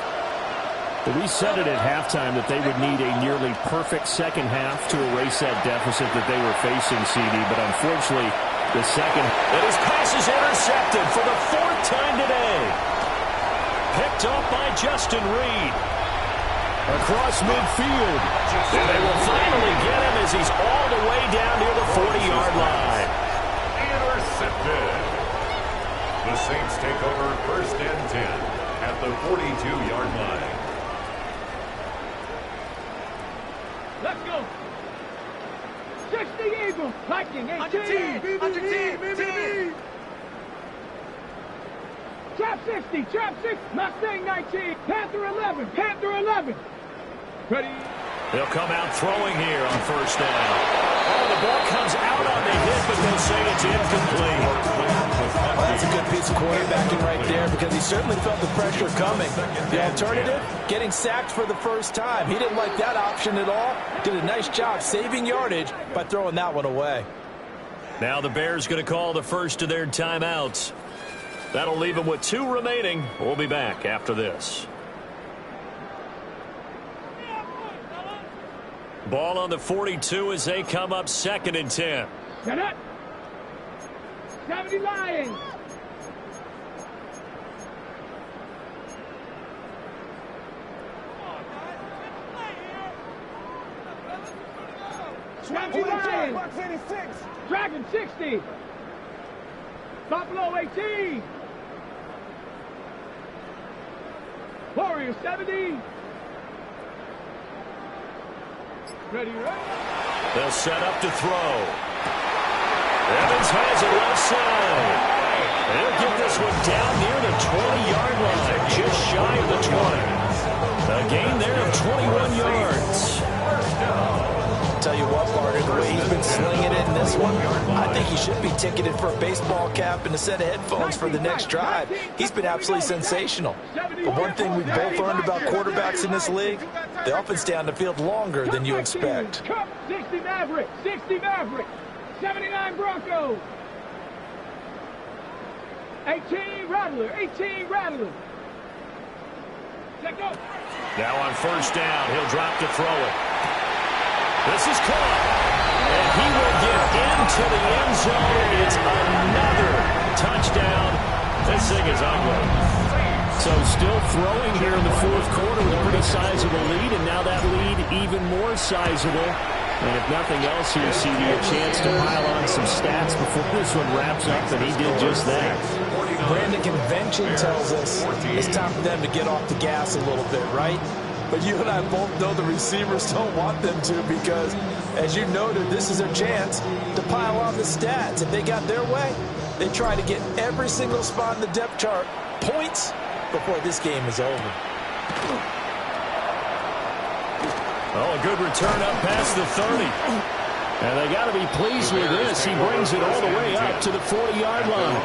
We said it at halftime that they would need a nearly perfect second half to erase that deficit that they were facing, CD. But unfortunately, the second... And his pass is intercepted for the 4th time today. Picked up by Justin Reed. Across midfield. And they will finally get him as he's all the way down near the 40-yard line. Intercepted. The Saints take over 1st and 10 at the 42-yard line. Let's go. 60 Eagles. Viking 18. Under 10. Trap 60. Trap 6. Mustang 19. Panther 11. Panther 11. Ready. They'll come out throwing here on 1st down. Oh, the ball comes out on the hit, but they'll say it's incomplete. Well, that's a good piece of quarterbacking right there because he certainly felt the pressure coming. The alternative, getting sacked for the first time. He didn't like that option at all. Did a nice job saving yardage by throwing that one away. Now the Bears going to call the first of their timeouts. That'll leave them with 2 remaining. We'll be back after this. Ball on the 42 as they come up 2nd and 10. Set up. 70 Lions. Dragon 60. Buffalo 18. Warriors 70. Ready. They'll set up to throw. Evans has it left side. They'll get this one down near the 20-yard line, just shy of the 20. A gain there of 21 yards. Tell you what, Barter, the way he's been slinging it in this one, I think he should be ticketed for a baseball cap and a set of headphones for the next drive. He's been absolutely sensational. But one thing we've both learned about quarterbacks in this league, they often stay on the field longer than you expect. 60 Maverick, 60 Maverick, 79 Broncos, 18 Rattler, 18 Rattler. Check up. Now on 1st down, he'll drop to throw it. This is caught, and he will get into the end zone. It's another touchdown. This thing is ugly. So still throwing here in the 4th quarter with a pretty sizable lead, and now that lead even more sizable. And if nothing else here, CD, a chance to pile on some stats before this one wraps up, and he did just that. Brandon, convention tells us it's time for them to get off the gas a little bit, right? But you and I both know the receivers don't want them to because, as you noted, this is their chance to pile on the stats. If they got their way, they try to get every single spot in the depth chart points before this game is over. Oh, a good return up past the 30. And they got to be pleased with this. He brings it all the way up to the 40-yard line.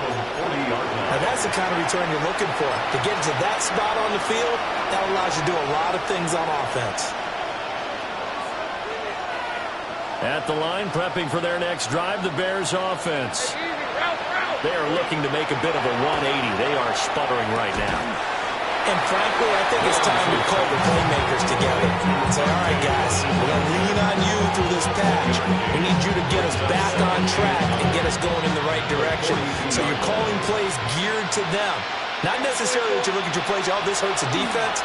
Now that's the kind of return you're looking for. To get to that spot on the field, that allows you to do a lot of things on offense. At the line, prepping for their next drive, the Bears offense. They are looking to make a bit of a 180. They are sputtering right now. And frankly, I think it's time to call the playmakers together and say, all right, guys, we're going to lean on you through this patch. We need you to get us back on track and get us going in the right direction. So you're calling plays geared to them. Not necessarily that you look at your plays, oh, this hurts the defense.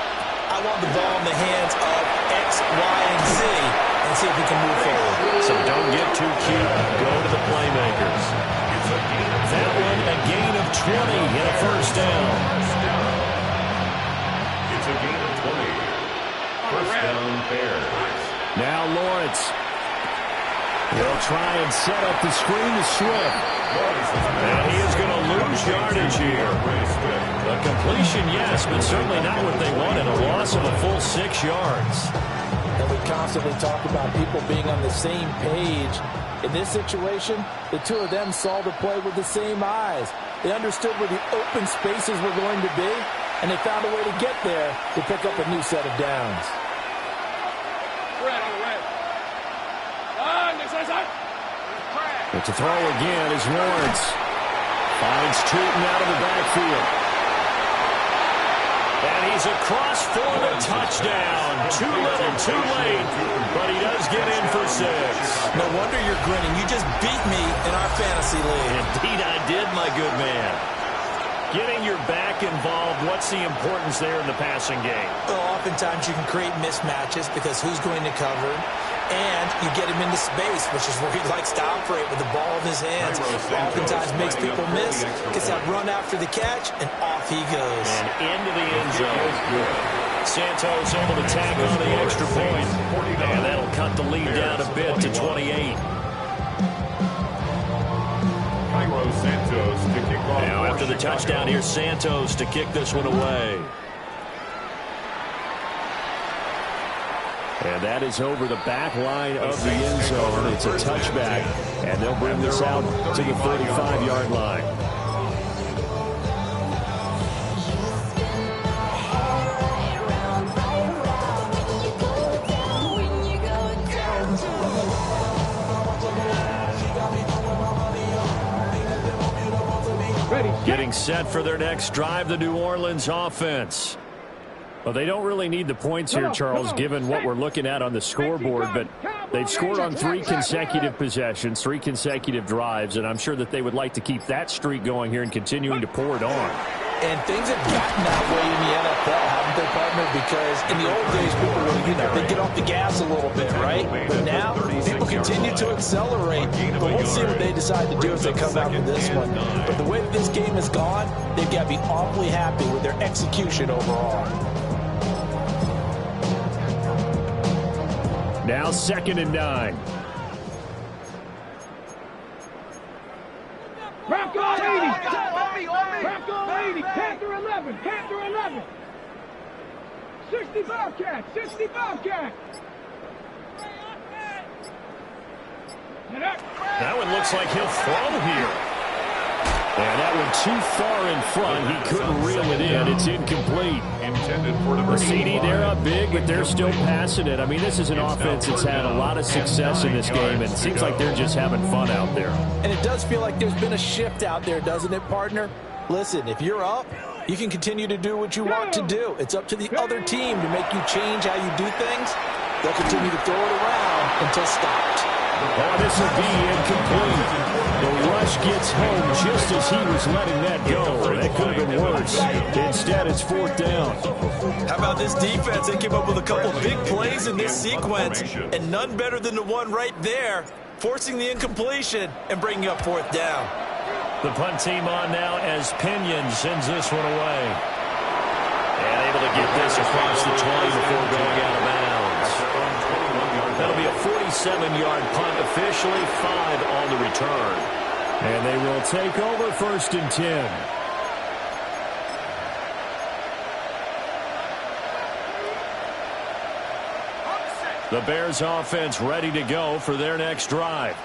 I want the ball in the hands of X, Y, and Z and see if we can move forward. So don't get too cute. Go to the playmakers. That one, a gain of 20 and a 1st down. It's a gain of 20. 1st down, Bears. Now Lawrence. He'll try and set up the screen to Swift. And he is going to lose yardage here. A completion, yes, but certainly not what they wanted. A loss of a full 6 yards. And we constantly talk about people being on the same page. In this situation, the two of them saw the play with the same eyes. They understood where the open spaces were going to be, and they found a way to get there to pick up a new set of downs. But to throw again is Lawrence. Finds Tootin out of the backfield. And he's across for the touchdown. Too little, too late, but he does get in for 6. No wonder you're grinning. You just beat me in our fantasy league. Indeed I did, my good man. Getting your back involved, what's the importance there in the passing game? Well, oftentimes you can create mismatches because who's going to cover, and you get him into space, which is where he likes to operate with the ball in his hands. Oftentimes makes people miss, gets that run after the catch, and off he goes. And into the end zone. Santos able to tack on the extra point, and that'll cut the lead down a bit to 28. Now after the touchdown, here's Santos to kick this one away. And that is over the back line of the end zone. It's a touchback, and they'll bring this out to the 35-yard line. Getting set for their next drive, the New Orleans offense. Well, they don't really need the points here, Charles, given what we're looking at on the scoreboard, but they've scored on 3 consecutive possessions, 3 consecutive drives, and I'm sure that they would like to keep that streak going here and continuing to pour it on. And things have gotten that way in the NFL, haven't they, partner? Because in the old days, people would, they get off the gas a little bit, right? But now, people continue to accelerate. But we'll see what they decide to do as they come out with this one. But the way this game has gone, they've got to be awfully happy with their execution overall. Now 2nd and 9. Bronco 80. Bronco 80. Panther 11. Panther 11. 60 Bobcat. 60 Bobcat. That one looks like he'll throw here. And that one too far in front. He couldn't reel it in. It's incomplete. The CD, they're up big, but they're still passing it. I mean, this is an offense that's had a lot of success in this game, and it seems like they're just having fun out there. And it does feel like there's been a shift out there, doesn't it, partner? Listen, if you're up, you can continue to do what you want to do. It's up to the other team to make you change how you do things. They'll continue to throw it around until stopped. Oh, this will be incomplete. The rush gets home just as he was letting that go. That could have been worse. Instead, it's 4th down. How about this defense? They came up with a couple big plays in this sequence, and none better than the one right there, forcing the incompletion and bringing up 4th down. The punt team on now as Pinion sends this one away. And able to get this across the 20 before going out of bounds. That'll be a 47-yard punt, officially 5 on the return. And they will take over 1st and 10. The Bears offense ready to go for their next drive.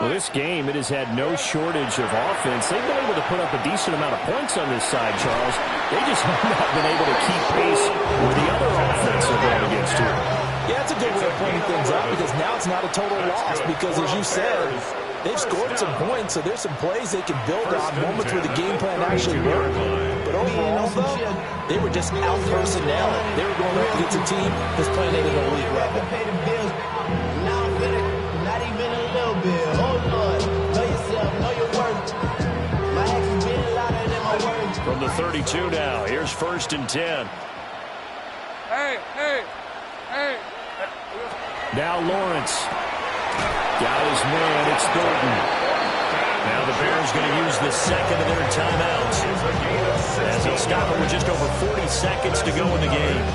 Well, this game, it has had no shortage of offense. They've been able to put up a decent amount of points on this side, Charles. They just have not been able to keep pace with the other offense they're going against here. Yeah, it's a good way of pointing things out because now it's not a total loss because, as you said, they've scored some points, so there's some plays they can build on, moments where the game plan actually worked. But overall, though, they were just out-personnel. They were going up against a team that's playing at an elite level. Not even a little bit. Oh, Lord. Know yourself. Know your worth. My actions been louder than my words. From the 32 now, here's 1st and 10. Hey. Now Lawrence. Got his man. It's Thornton. Now the Bears going to use the second of their timeouts as he'll stop it with just over 40 seconds to go in the game.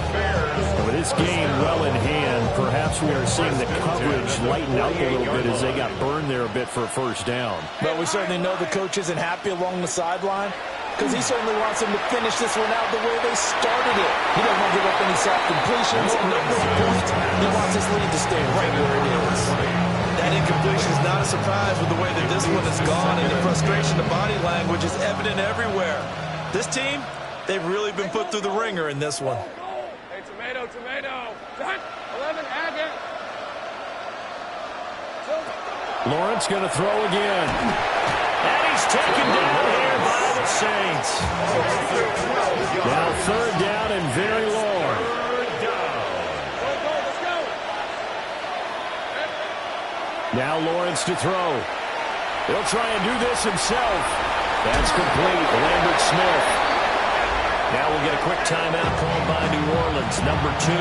And with this game well in hand, perhaps we are seeing the coverage lighten up a little bit as they got burned there a bit for a 1st down. But we certainly know the coach isn't happy along the sideline because he certainly wants them to finish this one out the way they started it. He doesn't want to give up any soft completions, no points. He wants his lead to stay right where it is. That incompletion is not a surprise with the way that this one has gone, and the frustration, the body language is evident everywhere. This team, they've really been put through the ringer in this one. Hey, tomato. 11, Agate. Lawrence going to throw again. And he's taken down here by the Saints. Now 3rd down and very long. Now Lawrence to throw. He'll try and do this himself. That's complete. Lambert Smith. Now we'll get a quick timeout called by New Orleans, number 2.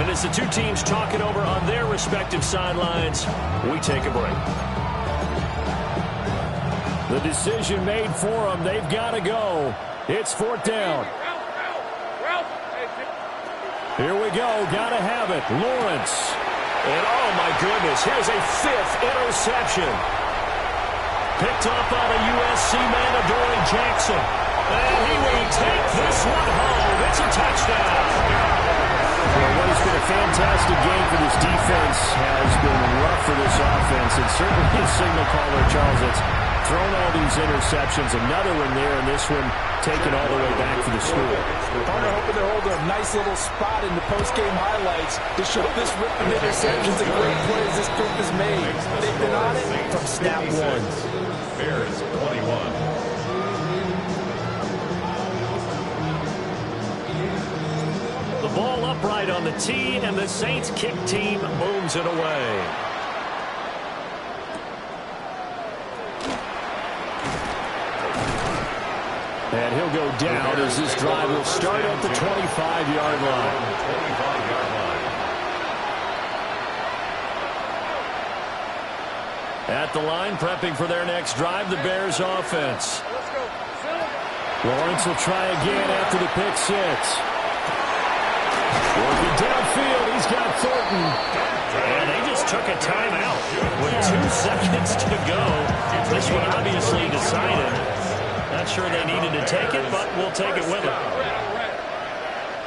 And as the two teams talk it over on their respective sidelines, we take a break. The decision made for them. They've got to go. It's 4th down. Here we go. Got to have it. Lawrence. And oh my goodness, here's a 5th interception. Picked up by the USC man, Adoree Jackson. And he will take this one home. It's a touchdown. Well, what has been a fantastic game for this defense has been rough for this offense. And certainly a signal caller, Charles, it's thrown all these interceptions. Another one there, and this one taken all the way back for the score. They're hoping to hold a nice little spot in the post-game highlights to show this rip of interceptions and great plays this group has made. They've been on it from snap 1. Bears 21. The ball upright on the tee, and the Saints kick team moves it away. And he'll go down as this drive will start at the 25-yard line. At the line, prepping for their next drive, the Bears offense. Lawrence will try again after the pick 6. Working downfield, he's got Thornton. And they just took a timeout with 2 seconds to go. This one obviously decided. Not sure they needed to take it, but we'll take it with them.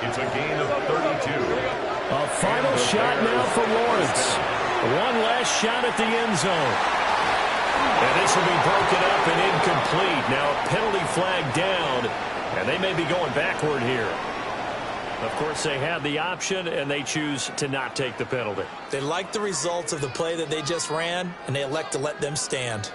It's a gain of 32. A final shot now for Lawrence. One last shot at the end zone. And this will be broken up and incomplete. Now a penalty flag down, and they may be going backward here. Of course, they have the option, and they choose to not take the penalty. They like the results of the play that they just ran, and they elect to let them stand.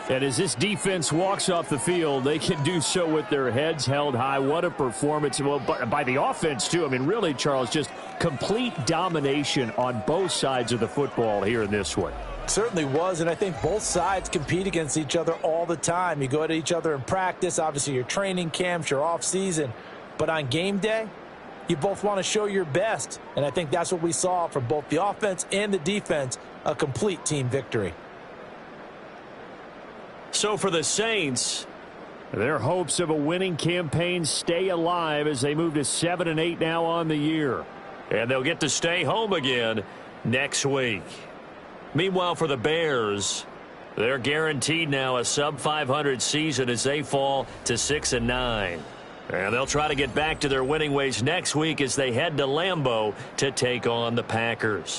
And as this defense walks off the field, they can do so with their heads held high. What a performance. Well, by the offense, too. I mean, really, Charles, just complete domination on both sides of the football here in this one. Certainly was, and I think both sides compete against each other all the time. You go at each other in practice, obviously your training camps, your off-season. But on game day, you both want to show your best. And I think that's what we saw from both the offense and the defense, a complete team victory. So for the Saints, their hopes of a winning campaign stay alive as they move to 7-8 now on the year. and they'll get to stay home again next week. Meanwhile, for the Bears, they're guaranteed now a sub-500 season as they fall to 6-9. And they'll try to get back to their winning ways next week as they head to Lambeau to take on the Packers.